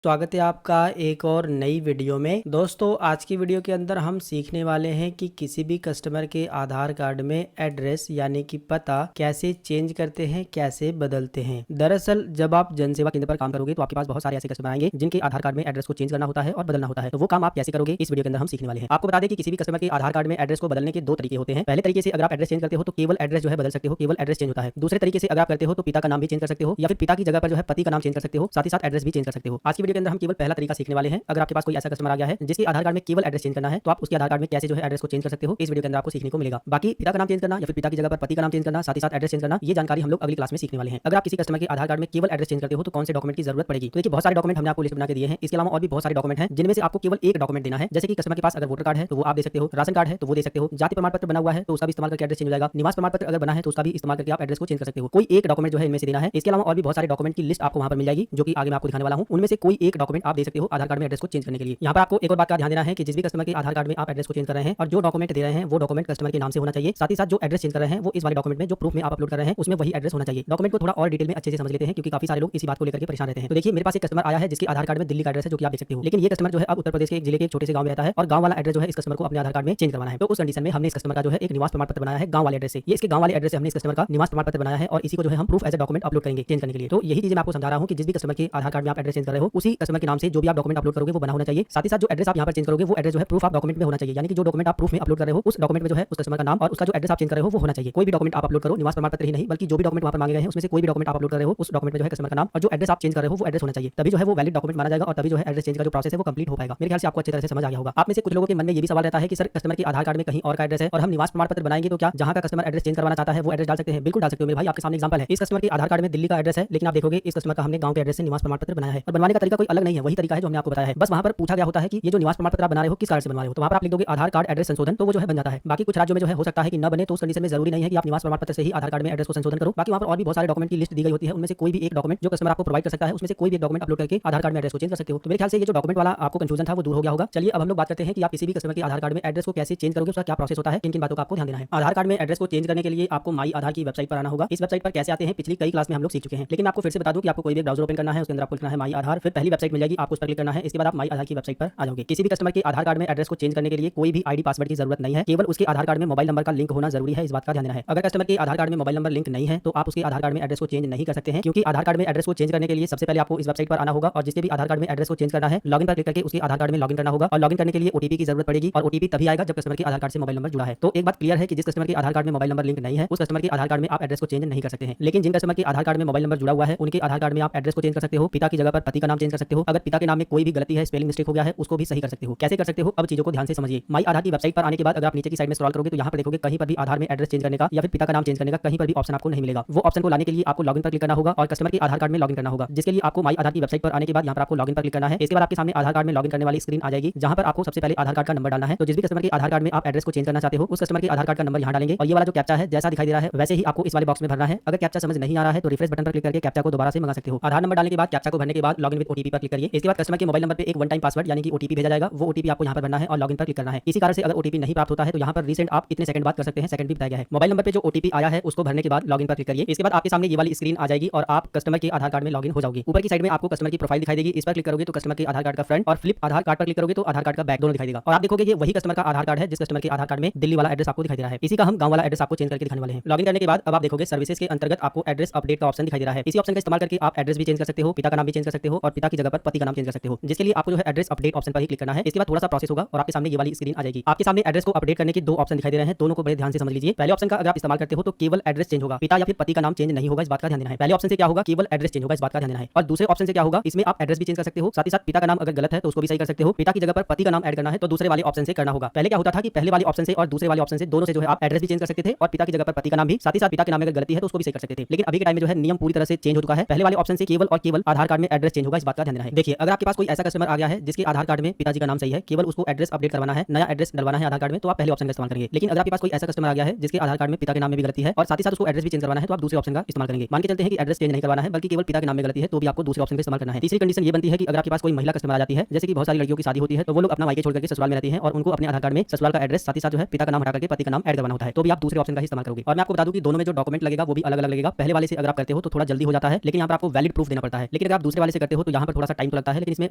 स्वागत है आपका एक और नई वीडियो में। दोस्तों आज की वीडियो के अंदर हम सीखने वाले हैं कि किसी भी कस्टमर के आधार कार्ड में एड्रेस यानी कि पता कैसे चेंज करते हैं, कैसे बदलते हैं। दरअसल जब आप जनसेवा केंद्र पर काम करोगे तो आपके पास बहुत सारे ऐसे कस्टमर आएंगे जिनके आधार कार्ड में एड्रेस को चेंज करना होता है और बदलना होता है। तो वो काम आप कैसे करोगे इस वीडियो के अंदर हम सीखने वाले हैं। आपको बता दें कि किसी भी कस्टमर के आधार कार्ड में एड्रेस को बदलने के दो तरीके होते हैं। पहले तरीके से अगर आप एड्रेस चेंज करते हो तो केवल एड्रेस जो है बदल सकते हो, केवल एड्रेस चेंज होता है। दूसरे तरीके से अगर आप करते हो तो पिता का नाम भी चेंज कर सकते हो या फिर पिता की जगह पर जो है पति का नाम चेंज कर सकते हो, साथ ही साथ एड्रेस भी चेंज कर सकते हो। आज की वीडियो के अंदर हम केवल पहला तरीका सीखने वाले हैं। अगर आपके पास कोई ऐसा कस्टमर आ गया है जिसके आधार कार्ड में केवल एड्रेस चेंज करना है तो आप उसके आधार कार्ड में कैसे जो है एड्रेस को चेंज कर सकते हो इस वीडियो के अंदर आपको सीखने को मिलेगा। बाकी पिता का नाम चेंज करना या फिर पिता की जगह पर पति का नाम चेंज करना, साथ ही साथ एड्रेस चेंज करना, ये जानकारी हम लोग अगली क्लास में सीखने वाले हैं। अगर आप किसी कस्टमर के आधार कार्ड में केवल एड्रेस चेंज करते हो तो कौन से डॉक्यूमेंट की जरूरत पड़ेगी। तो देखिए बहुत सारे डॉक्यूमेंट हमने आपको लिस्ट बना के दिए हैं। इसके अलावा और भी बहुत सारे डॉक्यूमेंट हैं जिनमें से आपको केवल एक डॉक्यूमेंट देना है। जैसे कि कस्टमर के पास अगर वोटर कार्ड है तो वो आप दे सकते हो, राशन कार्ड है तो वो दे सकते हो, जाति प्रमाण पत्र बना हुआ है तो उसका भी इस्तेमाल करके एड्रेस चेंज हो जाएगा, निवास प्रमाण पत्र अगर बना है तो उसका भी इस्तेमाल करके आप एड्रेस को चेंज कर सकते हो। कोई एक डॉक्यूमेंट जो है इनमें से देना है। इसके अलावा और भी बहुत सारे डॉक्यूमेंट की लिस्ट आपको वहां पर मिल जाएगी जो कि आगे मैं आपको दिखाने वाला हूं। उनमें से कोई एक डॉक्यूमेंट आप दे सकते हो आधार कार्ड में एड्रेस को चेंज करने के लिए। यहाँ पर आपको एक और बात का ध्यान देना है कि जिस भी कस्टमर के आधार कार्ड में आप एड्रेस को चेंज कर रहे हैं और जो डॉक्यूमेंट दे रहे हैं वो डॉक्यूमेंट कस्टमर के नाम से होना चाहिए। साथ ही साथ जो एड्रेस चेंज कर रहे हैं वो इस वाले डॉक्यूमेंट में जो प्रूफ में आप अपलोड कर रहे हैं उसमें वही एड्रेस होना चाहिए। डॉक्यूमेंट को थोड़ा और डिटेल में अच्छे से समझ लेते हैं क्योंकि काफी सारे लोग इसी बात को लेकर के परेशान रहते हैं। तो देखिए मेरे पास एक कस्टमर आया है जिसके आधार कार्ड में दिल्ली का एड्रेस है जो कि आप देख सकते हो, लेकिन ये कस्टमर जो है अब उत्तर प्रदेश के एक जिले के एक छोटे से गांव में रहता है और गांव वाला एड्रेस जो है इस कस्टमर को अपने आधार कार्ड में चेंज करवाना है। तो उस कंडीशन में हमने इस कस्टमर का जो है एक निवास प्रमाण पत्र बनाया है गांव वाले एड्रेस से। ये इसके गांव वाले एड्रेस से हमने इस कस्टमर का निवास प्रमाण पत्र बनाया है और इसी को जो है हम proof as a document upload करेंगे चेंज करने के लिए। तो यही चीज मैं आपको समझा रहा हूं कि जिस भी कस्टमर के आधार कार्ड में आप एड्रेस चेंज कर रहे हो उसी कस्टमर के नाम से जो भी आप डॉक्यूमेंट अपलोड करोगे वो बना होना चाहिए। साथ ही साथ जो एड्रेस आप यहां पर चेंज करोगे वो एड्रेस जो है प्रूफ ऑफ डॉक्यूमेंट में होना चाहिए, यानी कि जो डॉक्यूमेंट आप प्रूफ में अपलोड कर रहे हो उस डॉक्यूमेंट में जो है उस कस्टमर का नाम और उसका जो एड्रेस आप चेंज कर रहे हो वो होना चाहिए। कोई भी डॉक्यूमेंट आप अपलोड करो, निवास प्रमाण पत्र ही नहीं बल्कि जो भी डॉक्यूमेंट वहां पर मांगे गए हैं उसमें से कोई भी डॉक्यूमेंट आप अपलोड कर रहे हो उस डॉक्यूमेंट में जो है कस्टमर का नाम और जो एड्रेस आप चेंज कर रहे हो वो एड्रेस होना चाहिए। तभी जो है वो वैलिड डॉक्यूमेंट माना जाएगा और तभी जो है एड्रेस चेंज का जो प्रोसेस है वो कंप्लीट हो पाएगा। मेरे ख्याल से आपको अच्छी तरह से समझ आ गया होगा। आप में से कुछ लोगों के मन में ये भी सवाल रहता है कि सर कस्टमर के आधार कार्ड में कहीं और का एड्रेस है और हम निवास प्रमाण पत्र बनाएंगे तो क्या जहां का कस्टमर एड्रेस चेंज करवाना चाहता है वो एड्रेस डाल सकते हैं? बिल्कुल डाल सकते हो मेरे भाई, आपके सामने एग्जांपल है। इस कस्टमर के आधार कार्ड में दिल्ली का एड्रेस है लेकिन आप देखोगे इस कस्टमर का हमने गांव के एड्रेस से निवास प्रमाण पत्र बनाया है और बनवाने का तरीका कोई अलग नहीं है, वही तरीका है जो हमने आपको बताया है। बस वहां पर पूछा गया होता है कि ये जो निवास प्रमाण पत्र आप बना रहे हो किस कार्ड से बना रहे हो, तो वहां पर आप लिख दोगे आधार कार्ड एड्रेस संशोधन, तो वो जो है बन जाता है। बाकी कुछ राज्यों में जो है हो सकता है कि न बने, तो उस कंडीशन में जरूरी नहीं है कि आप निवास प्रमाण पत्र से ही आधार कार्ड में एड्रेस को संशोधन करो। बाकी वहां पर और भी बहुत सारे डॉक्यूमेंट की लिस्ट दी गई होती है, उनमें से कोई भी एक डॉक्यूमेंट जो कस्टमर आपको प्रोवाइड कर सकता है उसमें से कोई भी एक डॉक्यूमेंट अपलोड करके आधार कार्ड में एड्रेस को चेंज कर सकते हो। तो मेरे ख्याल से ये जो डॉक्यूमेंट वाला आपको कंफ्यूजन था वो दूर हो गया होगा। चलिए अब हम लोग बात करते हैं कि आप किसी भी कस्टमर के आधार कार्ड में एड्रेस को कैसे चेंज करोगे, उसका क्या प्रोसेस होता है, किन किन बातों का आपको ध्यान देना है। आधार कार्ड में एड्रेस को चेंज करने के लिए आपको माई आधार की वेबसाइट पर आना होगा। इस वेबसाइट पर कैसे आते हैं पिछली कई क्लास में हम लोग सीख चुके हैं, लेकिन आपको फिर से बता दूं कि आपको कोई भी ब्राउजर ओपन करना है, उसके अंदर आपको लिखना है माई आधार, फिर पहली वेबसाइट मिल जाएगी, आपको उस पर क्लिक करना है। इसके बाद आप माई आधार की वेबसाइट पर आ जाओगे। किसी भी कस्टमर के आधार कार्ड में एड्रेस को चेंज करने के लिए कोई भी आईडी पासवर्ड की जरूरत नहीं है, केवल उसके आधार कार्ड में मोबाइल नंबर का लिंक होना जरूरी है, इस बात का ध्यान देना है। अगर कस्टमर के आधार कार्ड में मोबाइल नंबर लिंक नहीं है तो आप उसके आधार कार्ड में एड्रेस को चेंज नहीं कर सकते हैं, क्योंकि आधार कार्ड में एड्रेस को चेंज करने के लिए सबसे पहले आपको इस वेबसाइट पर आना होगा और जिसके भी आधार कार्ड में एड्रेस को चेंज करना है लॉगिन पर क्लिक करके उसके आधार कार्ड में लॉगिन करना होगा और लॉगिन करने के लिए ओटीपी की जरूरत पड़ेगी और ओटीपी तभी आएगा जब कस्टमर के आधार कार्ड से मोबाइल नंबर जुड़ा है। तो एक बात क्लियर है कि जिस कस्टमर के आधार कार्ड में मोबाइल नंबर लिंक नहीं है उस कस्टमर के आधार कार्ड में आप एड्रेस को चेंज नहीं कर सकते हैं। लेकिन जिन कस्टमर के आधार कार्ड में मोबाइल नंबर जुड़ा हुआ है उनके आधार कार्ड में आप एड्रेस को चेंज कर सकते हो, पिता की जगह पर पति का नाम चेंज कर सकते हो, अगर पिता के नाम में कोई भी गलती है, स्पेलिंग मिस्टेक हो गया है उसको भी सही कर सकते हो। कैसे कर सकते हो अब चीजों को ध्यान से समझिए। माई आधार की वेबसाइट पर आने के बाद अगर आप नीचे की साइड में स्क्रॉल करोगे तो यहाँ पर देखोगे कहीं पर भी आधार में एड्रेस चेंज करने का या फिर पिता का नाम चेंज करने का कहीं पर भी ऑप्शन आपको नहीं मिलेगा। वो ऑप्शन को लाने के लिए आपको लॉगिन पर क्लिक करना होगा और कस्टमर के आधार कार्ड में लॉगिन करना होगा, जिसके लिए आपको माई आधार की वेबसाइट पर आने के बाद यहाँ पर आपको लॉगिन पर क्लिक करना है। इसके बाद आपके सामने आधार कार्ड में लॉगिन करने वाली स्क्रीन आ जाएगी जहाँ पर आपको सबसे पहले आधार कार्ड का नंबर डालना है। तो जिस भी कस्टमर के आधार कार्ड में आप एड्रेस को चेंज करना चाहते हो उस कस्टमर के आधार कार्ड का नंबर यहाँ डालेंगे और ये वाला जो कैप्चा है जैसा दिखाई दे रहा है वैसे ही आपको इस वाले बॉक्स में भरना है। अगर कैप्चा समझ नहीं आ रहा है तो रिफ्रेश बटन पर क्लिक करके कैप्चा को दोबारा से मंगा सकते हो। आधार नंबर डालने के बाद कैप्चा को भरने के बाद लॉगिन विद ओटीपी पर क्लिक करिए। इसके बाद कस्टमर के मोबाइल नंबर पे एक वन टाइम पासवर्ड यानी कि ओटीपी भेजा जाएगा, वो ओटीपी आपको यहाँ पर भरना है और लॉगिन पर क्लिक करना है। इसी कारण से अगर ओटीपी नहीं प्राप्त होता है तो यहाँ पर रीसेंट आप इतने सेकंड बाद कर सकते हैं, सेकंड भी बताया गया है। मोबाइल नंबर पे जो ओटीपी आया है उसको भरने के बाद लॉगिन पर क्लिक करिए। इसके बाद आपके सामने ये वाली स्क्रीन आ जाएगी और आप कस्टमर के आधार कार्ड में लॉगिन हो जाओगे। ऊपर की साइड में आपको कस्टमर की प्रोफाइल दिखाई देगी, इस पर क्लिक करोगे तो कस्टमर के आधार कार्ड का फ्रंट और फ्लिप आधार कार्ड पर क्लिक करोगे तो आधार कार्ड का बैक दोनों दिखाई देगा और आप देखोगे ये वही कस्टमर का आधार कार्ड है जिस कस्टमर के आधार कार्ड में दिल्ली वाला एड्रेस आपको दिखाई दे रहा है। इसी का हम गांव वाला एड्रेस आपको चेंज करके दिखाने वाले हैं। लॉगिन करने के बाद अब आप देखोगे सर्विसेज के अंतर्गत आपको एड्रेस अपडेट का ऑप्शन दिखाई दे रहा है। इसी ऑप्शन का इस्तेमाल करके आप एड्रेस भी चेंज कर सकते हो, पिता का नाम भी चेंज कर सकते हो और पिता की जगह पर पति का नाम चेंज कर सकते हो, जिसके लिए आपको जो है एड्रेस अपडेट ऑप्शन पर ही क्लिक करना है। इसके बाद थोड़ा सा प्रोसेस होगा और आपके सामने ये वाली स्क्रीन आ जाएगी। आपके सामने एड्रेस को अपडेट करने के दो ऑप्शन दिखाई दे रहे हैं, दोनों को बड़े ध्यान से समझ लीजिए। पहले ऑप्शन का अगर आप इस्तेमाल करते हो तो केवल एड्रेस चेंज होगा, पिता या फिर पति का नाम चेंज नहीं होगा, इस बात का ध्यान देना है। पहले ऑप्शन से क्या होगा, केवल एड्रेस चेंज होगा, इस बात का ध्यान देना है। और दूसरे ऑप्शन से क्या होगा, इसमें आप एड्रेस भी चेंज कर सकते हो, साथ ही साथ पिता का नाम अगर गलत है तो उसको भी सही कर सकते हो। पिता की जगह पर पति का नाम ऐड करना है तो दूसरे वाले ऑप्शन से करना होगा। पहले क्या होता था कि पहले वाले ऑप्शन से और दूसरे वाले ऑप्शन से दोनों से जो है आप एड्रेस भी चेंज कर सकते थे और पिता की जगह पर पति का नाम भी, साथ ही साथ पिता के नाम में अगर गलती है तो उसको भी सही कर सकते थे। लेकिन अभी के टाइम में जो है नियम पूरी तरह से चेंज हो चुका है। पहले वाले ऑप्शन से केवल और केवल आधार कार्ड में एड्रेस चेंज होगा, इस बात का ध्यान देना है। देखिए अगर आपके पास कोई ऐसा कस्टमर आ गया है जिसके आधार कार्ड में पिताजी का नाम सही है, केवल उसको एड्रेस अपडेट करवाना है, नया एड्रेस डलवाना है आधार कार्ड में, तो आप पहले ऑप्शन का इस्तेमाल करेंगे। लेकिन अगर आपके पास कोई ऐसा कस्टमर आ गया है जिसके आधार कार्ड में पिता के नाम में भी गलती है और साथ ही साथ उसको एड्रेस भी चेंज करवाना है तो आप दूसरे ऑप्शन का इस्तेमाल करेंगे। मान के चलते हैं कि एड्रेस चेंज नहीं करवाना है बल्कि केवल पिता के नाम में गलती है तो भी आपको दूसरे ऑप्शन का इस्तेमाल करना है। तीसरी कंडीशन ये बनती है कि अगर आपके पास कोई महिला कस्टमर आ जाती है, जैसे कि बहुत सारी लड़कियों की शादी होती है तो वो लोग अपना मायके छोड़ करके ससुराल में रहती है और उनको अपने आधार कार्ड में ससुराल का एड्रेस साथ ही साथ जो है पिता का नाम हटा करके पति का नाम ऐड करवाना होता है, तो भी आप दूसरे ऑप्शन का इस्तेमाल करोगे। और मैं आपको बता दूं कि दोनों में जो डॉक्यूमेंट लगेगा वो भी अलग अलग लगेगा। पहले वाले से अगर आप करते हो तो थोड़ा जल्दी हो जाता है, लेकिन यहाँ पर आपको वैलिड प्रूफ देना पड़ता है। लेकिन अगर आप दूसरे वाले से करते हो तो यहाँ पर थोड़ा सा टाइम तो लगता है, लेकिन इसमें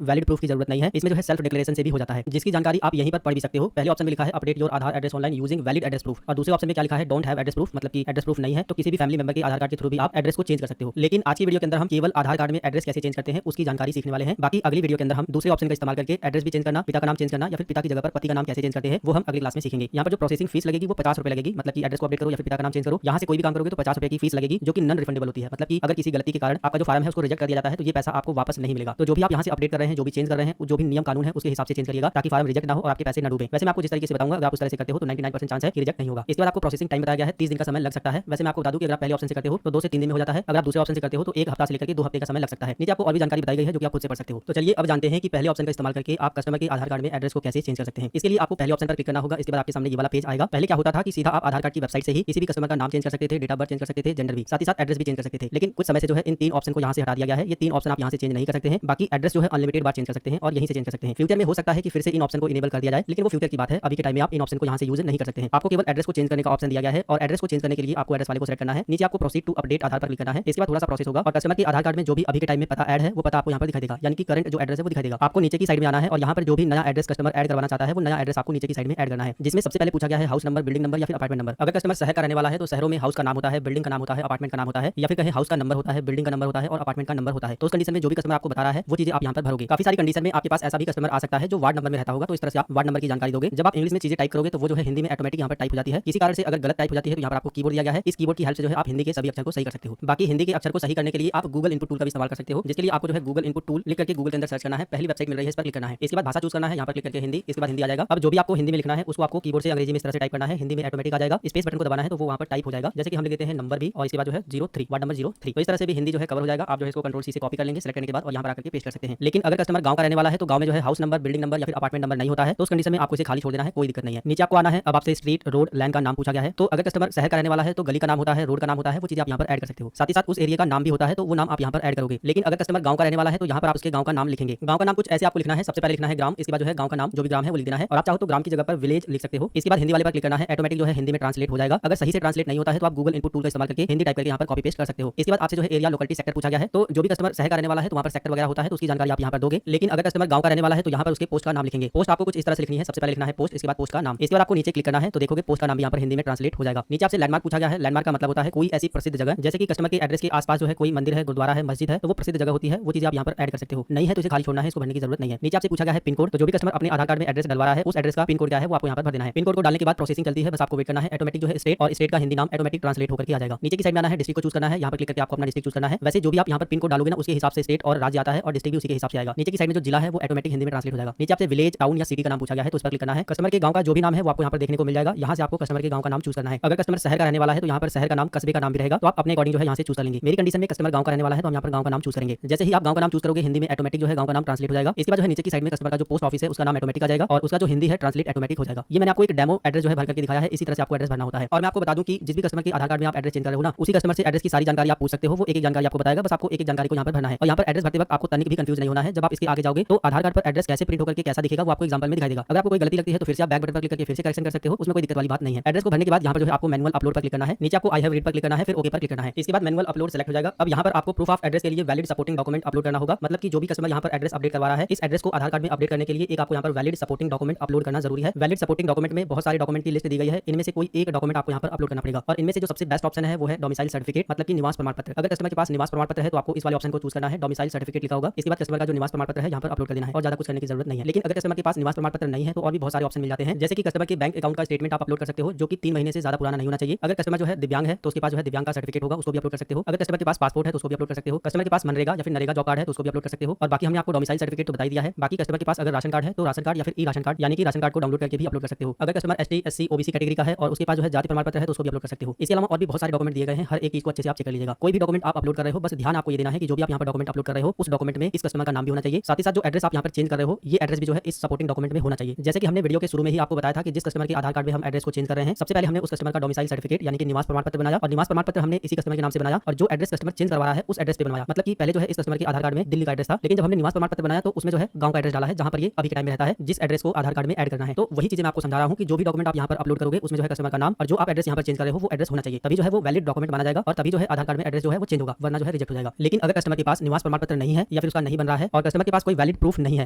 वैलिड प्रूफ की जरूरत नहीं है। इसमें जो है सेल्फ डिक्लेरेशन से भी हो जाता है, जिसकी जानकारी आप यहीं पर पढ़ भी सकते हो। पहले ऑप्शन में लिखा है update your Aadhaar address online using valid address proof, और दूसरे ऑप्शन में क्या लिखा है डोंट हैव एड्रेस प्रूफ, मतलब कि एड्रेस प्रूफ नहीं है, तो किसी भी फैमिली मेंबर के आधार कार्ड के थ्रू भी आप एड्रेस को चेंज कर सकते हो। लेकिन आज की वीडियो के अंदर हम केवल आधार कार्ड में एड्रेस कैसे चेंज करते हैं उसकी जानकारी सीखने वाले हैं। बाकी अगली वीडियो के अंदर हम दूसरे ऑप्शन का इस्तेमाल करके एड्रेस भी चेंज करना, पिता का नाम चेंज करना या फिर पिता की जगह पर पति का नाम कैसे चेंज करते हैं वो हम अगली क्लास में सीखेंगे। यहाँ पर जो प्रोसेसिंग फीस लगेगी वो 50 रुपए लगेगी, मतलब कि एड्रेस को अपडेट करो या फिर पिता का नाम चेंज करो, यहाँ से कोई भी काम करोगे तो 50 रुपए की फीस लगेगी, जो कि नॉन रिफंडेबल होती है। मतलब कि अगर किसी गलती के कारण आपका जो फॉर्म है उसको रिजेक्ट कर दिया जाता है तो ये पैसा आपको वापस नहीं मिलेगा। तो जो भी आप यहाँ से अपडेट कर रहे हैं, जो भी चेंज कर रहे हैं, जो भी नियम कानून है उसके हिसाब से चेंज करिएगा, ताकि फॉर्म रिजेक्ट ना हो और आपके पैसे ना डूबे। वैसे मैं आपको जिस तरीके से बताऊंगा, अगर आप उस तरह से करते हो तो 99% चांस है कि रिजेक्ट नहीं होगा। इसके बाद आपको प्रोसेसिंग टाइम बताया गया है 30 दिन का समय लग सकता है। वैसे मैं आपको बता दूं कि अगर आप पहले ऑप्शन से करते हो तो 2 से 3 दिन में हो जाता है, अगर आप दूसरे ऑप्शन से करते हो तो 1 हफ्ता से लेकर के 2 हफ्ते का समय लग सकता है। नीचे आपको और भी जानकारी बताई गई है जो कि आप खुद से पढ़ सकते हो। तो चलिए अब जानते हैं कि पहले ऑप्शन का इस्तेमाल करके आप कस्टमर के आधार कार्ड में एड्रेस को कैसे चेंज कर सकते हैं। इसके लिए आपको पहले ऑप्शन पर क्लिक करना होगा। इसके बाद आपके सामने ये वाला पेज आएगा। पहले क्या होता था कि सीधा आप आधार कार्ड की वेबसाइट से ही किसी भी कस्टमर का नाम चेंज कर सकते थे, डेट ऑफ बर्थ चेंज कर सकते थे, जेंडर भी, साथ ही साथ एड्रेस भी चेंज कर सकते थे। लेकिन कुछ समय से जो है इन 3 ऑप्शन को यहाँ से हटा दिया गया है। ये 3 ऑप्शन आप यहाँ से चेंज नहीं कर सकते हैं। बाकी एड्रेस जो है अनलिमिटेड बार चेंज कर सकते हैं और यहीं से चेंज कर सकते हैं। फ्यूचर में हो सकता है कि फिर से इन ऑप्शन को इनेबल कर दिया जाए, लेकिन वो फ्यूचर की बात है। अभी के टाइम में आप इन ऑप्शन को यहाँ से यूज नहीं कर सकते हैं। आपको केवल एड्रेस को चेंज करने का ऑप्शन दिया गया है, और एड्रेस को चेंज करने के लिए आपको एड्रेस वाले को सेलेक्ट करना है। नीचे आपको प्रोसीड टू अपडेट आधार पर क्लिक करना है। इसके बाद थोड़ा सा प्रोसेस होगा और कस्टमर के आधार कार्ड में जो भी अभी के टाइम में पता ऐड है वो पता आपको यहाँ पर दिखाई देगा, यानी कि करंट जो एड्रेस है वो दिखाई देगा। आपको नीचे की साइड में आना है और यहाँ पर जो भी नया एड्रेस कस्टमर ऐड करवाना चाहता है वो नया एड्रेस आपको नीचे की साइड में ऐड करना है, जिसमें सबसे पहले पूछा गया है हाउस नंबर, बिल्डिंग नंबर या फिर अपार्टमेंट नंबर। अगर कस्टमर शहर का रहने वाला है तो शहरों में हाउस का नाम होता है, बिल्डिंग का नाम होता है, अपार्टमेंट का नाम होता है, या फिर कहीं हाउस का नंबर होता है, बिल्डिंग का नंबर होता है और अपार्टमेंट का नंबर होता है। तो उस कंडीशन में जो भी कस्टमर आपको बता रहा है वो चीजें आप यहाँ पर भरोगे। काफी सारी कंडीशन में आपके पास ऐसा भी कस्टमर आ सकता है जो वार्ड नंबर में रहता होगा, तो इस तरह से आप वार्ड नंबर की जानकारी दोगे। जब आप इंग्लिश में चीजें टाइप करोगे तो वो जो है हिंदी में ऑटोमेटिक यहाँ पर टाइप हो जाती है। किसी कारण से अगर गलत टाइप हो जाती है तो यहाँ पर आपको कीबोर्ड दिया गया है। इस कीबोर्ड की हेल्प से जो है आप हिंदी के सभी अक्षर को सही कर सकते हो। बाकी हिंदी के अक्षर को सही करने के लिए आप गूगल इनपुट टूल का भी इस्तेमाल कर सकते हो, जिसके लिए आपको जो है गूगल इनपुट टूल लिख करके गूगल के अंदर सर्च करना है। पहली वेबसाइट मिल रही है, इस पर क्लिक करना है। इसके बाद भाषा चूज करना है, यहाँ पर क्लिक करके हिंदी, इसके बाद हिंदी आ जाएगा। अब जो भी आपको हिंदी में लिखना है उसको आपको कीबोर्ड से अंग्रेजी में इस तरह से टाइप करना है, हिंदी में ऑटोमेटिक आ जाएगा। स्पेस बटन को दबाना है तो वो वहाँ पर टाइप हो जाएगा। जैसे कि हम लिख देते हैं नंबर भी और इसके बाद जो है 03, वार्ड नंबर 03। तो इस तरह से भी हिंदी जो है कवर हो जाएगा। आप जो है इसको कंट्रोल सी से कॉपी कर लेंगे, सेलेक्ट करने के बाद और यहाँ पर आकर के पेस्ट कर सकते हैं। लेकिन अगर कस्टमर गांव का रहने वाला है तो गांव में जो है हाउस नंबर, बिल्डिंग नंबर या फिर अपार्टमेंट नंबर नहीं होता है, तो उस कंडीशन में आपको इसे खाली छोड़ देना है, कोई दिक्कत नहीं है। नीचे आपको आना है। अब आपसे स्ट्रीट, रोड, लैंड का नाम पूछा गया है। तो अगर कस्टमर शहर का रहने वाला है तो गली का नाम होता है, रोड का नाम होता है, वो चीज आप यहाँ पर ऐड कर सकते हो। साथ ही साथ उस एरिया का नाम भी होता है तो वो नाम आप यहाँ पर ऐड करोगे। लेकिन अगर कस्टमर गांव का रहने वाला है तो यहाँ पर आप उसके गांव का नाम लिखेंगे। गांव का नाम कुछ ऐसे आपको लिखना है। सबसे पहले लिखना है ग्राम, इसके बाद जो है गांव का नाम, जो भी ग्राम है वो लिख देना है, और आप चाहो तो ग्राम की जगह पर विलेज लिख सकते हो। इसके बाद हिंदी वाले पर क्लिक करना है, ऑटोमेटिक जो है हिंदी में ट्रांसलेट हो जाएगा। अगर सही से ट्रांसलेट नहीं होता है तो आप गूगल इनपुट टूल का इस्तेमाल करके हिंदी टाइप करके यहाँ पर कॉपी पेस्ट कर सकते हो। इसके बाद आपसे जो है एरिया, लोकेलिटी, सेक्टर पूछा गया है। तो जो भी कस्टमर शहर का रहने वाला है तो वहाँ पर सेक्टर वगैरह होता है तो उसकी जानकारी आप यहाँ पर दोगे। लेकिन अगर कस्टमर गांव का रहने वाला है तो यहाँ पर उसके पोस्ट का नाम लिखेंगे। पोस्ट आपको कुछ इस तरह से लिखनी है। सबसे पहले लिखना है पोस्ट, इसके बाद पोस्ट का नाम, इसके बाद आपको नीचे क्लिक करना है तो देखोगे पोस्ट का नाम भी यहाँ पर हिंदी में ट्रांसलेट हो जाएगा। नीचे आपसे लैंडमार्क पूछा गया है। लैंडमार्क का मतलब होता है कोई ऐसी प्रसिद्ध जगह, जैसे कि कस्टमर के एड्रेस के आसपास जो है कोई मंदिर है, गुरुद्वारा है, मस्जिद है, तो वो प्रसिद्ध जगह होती है, वो चीज आप यहाँ पर ऐड कर सकते हो। नहीं है तो इसे खाली छोड़ना है, इसको भरने की जरूरत नहीं है। नीचे आपसे पूछा गया है पिन कोड। तो जो भी कस्टमर अपने आधार कार्ड में एड्रेस डलवा रहा है उस एड्रेस का पिन कोड क्या है वो आपको यहाँ पर भर देना है। पिन कोड को डालने के बाद प्रोसेसिंग चलती है, बस आपको वेट करना है। ऑटोमेटिक जो है स्टेट और स्टेट का हिंदी नाम ऑटोमेटिक ट्रांसलेट होकर के आ जाएगा। नीचे की साइड में आना है, डिस्ट्रिक्ट को चूज करना है। यहाँ पर क्लिक करके आपको अपना डिस्ट्रिक्ट चूज करना है। वैसे जो भी आप यहाँ पर पिन कोड डालोगे ना उसके हिसाब से स्टेट और राज्य आता है और डिस्ट्रिक्ट भी उसी के हिसाब से आएगा। नीचे की साइड में जो जिला है वो ऑटोमेटिक हिंदी में ट्रांसलेट हो जाएगा। नीचे आपसे विलेज, टाउन या सिटी का नाम पूछा गया है तो उस पर क्लिक करना है। कस्टमर के गांव का जो भी नाम है वो आपको यहाँ पर देखने को मिल जाएगा। यहाँ से आपको कस्टमर के गांव का नाम चूज करना है। अगर कस्टमर शहर का रहने वाला है तो यहाँ पर शहर का नाम, कस्बे का नाम भी रहेगा, तो आप अपने अकॉर्डिंग जो है यहाँ से चूज कर लेंगे। मेरी कंडीशन में कस्टमर गांव का रहने वाला है तो हम यहाँ पर गांव का नाम चूज करेंगे। जैसे ही आप गांव का नाम चूज करोगे हिंदी में ऑटोमेटिक जो है गांव का नाम ट्रांसलेट हो जाएगा। इसके बाद जो है नीचे की साइड में कस्टमर का जो पोस्ट ऑफिस है उसका नाम ऑटोमेटिक आ जाएगा और उसका जो हिंदी है ट्रांसलेट ऑटोमेटिक हो जाएगा। ये मैंने आपको एक डेमो एड्रेस जो है भर करके दिखाया है। इसी तरह से आपको एड्रेस भरना होता है। और मैं आपको बता दूं कि जिस भी कस्टमर के आधार कार्ड में आप एड्रेस चेंज कर रहे हो ना, उसी कस्टमर से एड्रेस की सारी जानकारी आप पूछ सकते हो। वो एक एक जानकारी आपको बताएगा, बस आपको एक एक जानकारी को यहाँ पर भरना है। और यहाँ पर एड्रेस भरते वक्त आपको तनिक भी कंफ्यूज नहीं होना है। जब आप इसके आगे जाओगे तो आधार कार्ड पर एड्रेस कैसे प्रिंट होकर के कैसा दिखेगा वो आपको एग्जांपल में दिखाई देगा। अगर आपको कोई गलती लगती है तो फिर से आप बैक बटन पर क्लिक करके फिर से करेक्शन कर सकते हो, उसमें कोई दिक्कत वाली बात नहीं है। एड्रेस को भरने के बाद यहाँ पर जो है आपको मैनुअल अपलोड पर क्लिक करना है। नीचे आपको आई हैव रीड पर क्लिक करना है, फिर ओके पर क्लिक करना है। इसके बाद मैनुअल अपलोड सेलेक्ट हो जाएगा। अब यहाँ पर आपको प्रूफ ऑफ एड्रेस के लिए वैलिड सपोर्टिंग डॉक्यूमेंट अपलोड करना होगा। मतलब कि जो भी कस्टमर यहाँ पर एड्रेस अपडेट करवा रहा है, इस एड्रेस को आधार कार्ड में अपडेट करने के लिए एक आपको यहाँ पर वैलिड सपोर्टिंग डॉक्यूमेंट अपलोड करना जरूरी है। वैलिड सपोर्टिंग डॉक्यूमेंट में बहुत सारे डॉक्यूमेंट की लिस्ट दी गई है, इनमें से कोई एक डॉक्यूमेंट आपको यहाँ पर अपलोड करना पड़ेगा। और इनमें से जो सबसे बेस्ट ऑप्शन है वो है डोमिसाइल सर्टिफिकेट, मतलब कि निवास प्रमाण पत्र। अगर कस्टमर के पास निवास प्रमाण पत्र है तो आपको इस वाले ऑप्शन को चूज करना है। डोमिसाइल सर्टिफिकेट लिखा होगा, इसके बाद कस्टमर का जो निवास प्रमाण पत्र है यहाँ पर अपलोड कर देना है और ज्यादा कुछ करने की जरूरत नहीं है। लेकिन अगर कस्टमर के पास निवास प्रमाण पत्र नहीं है तो और भी बहुत सारे ऑप्शन मिल जाते हैं, जैसे कि कस्टमर के बैंक अकाउंट का स्टेटमेंट आप अपलोड कर सकते हो, जो कि 3 महीने से ज्यादा पुराना नहीं होना चाहिए। अगर कस्टमर जो है दिव्यांग है तो उसके पास जो है दिव्यांग का सर्टिफिकेट होगा, उसको भी अपलोड कर सकते हो। अगर कस्टमर के पास पासपोर्ट है तो उसको भी अपलोड कर सकते हो। कस्टमर के पास मनरेगा या फिर नरेगा जॉब कार्ड है तो उसको भी अपलोड कर सकते हो। और बाकी हमने आपको डोमिसाइल सर्टिफिकेट तो बता दिया है। बाकी कस्टमर के पास अगर राशन कार्ड है तो राशन कार्ड या फिर ई राशन कार्ड, यानी कि राशन कार्ड को डाउनलोड करके भी अपलोड कर सकते हो। अगर customer ST, SC, OBC category का है और उसके पास जो है जाति प्रमाण पत्र है तो उसको भी अपलोड कर सकते हो। इसके अलावा और भी बहुत सारे डॉक्यूमेंट दिए गए हैं, हर एक चीज को अच्छे से आप चेक कर लीजिएगा। कोई भी डॉक्यूमेंट आप अपलोड कर रहे हो, बस ध्यान आपको ये देना है कि जो भी आप यहाँ पर डॉक्यूमेंट अपलोड कर रहे हो उस डॉक्यूमेंट में इस कस्टमर का नाम भी होना चाहिए। साथ ही साथ जो एड्रेस आप यहाँ पर चेंज कर रहे हो ये एड्रेस भी जो है इस सपोर्टिंग डॉक्यूमेंट में होना चाहिए। जैसे कि हमने वीडियो के शुरू में ही आपको बताया था कि जिस कस्टमर के आधार कार्ड में हम एड्रेस को चेंज कर रहे हैं, सबसे पहले हमने उस कस्टमर का डोमिसाइल सर्टिफिकेट यानी कि निवास प्रमाण पत्र बनाया और निवास प्रमाण पत्र हमने इसी कस्टमर के नाम से बनाया और जो एड्रेस कस्टमर चेंज करवा रहा है उस एड्रेस पे बनवाया। मतलब कि पहले जो है इस कस्टमर के आधार कार्ड में दिल्ली का एड्रेस था, लेकिन जब हमने निवास प्रमाण पत्र बनाया तो उसमें जो है गांव का एड्रेस डाला है, जहां पर ये अभी के टाइम में रहता है, जिस एड्रेस को आधार कार्ड में ऐड करना है। तो वही चीजें मैं आपको समझा रहा हूं कि जो भी डॉक्यूमेंट आप यहाँ पर अपलोड करोगे उसमें जो है कस्टमर का नाम और जो आप एड्रेस यहाँ पर चेंज कर रहे हो वो एड्रेस होना चाहिए, तभी जो है वो वैलिड डॉक्यूमेंट माना जाएगा और तभी जो है आधार कार्ड में एड्रेस जो है वो चेंज होगा, वरना जो है रिजेक्ट हो जाएगा। लेकिन अगर कस्टमर के पास निवास प्रमाण पत्र नहीं है या फिर उसका नहीं बन रहा है और कस्टमर के पास कोई वैलिड प्रूफ नहीं है,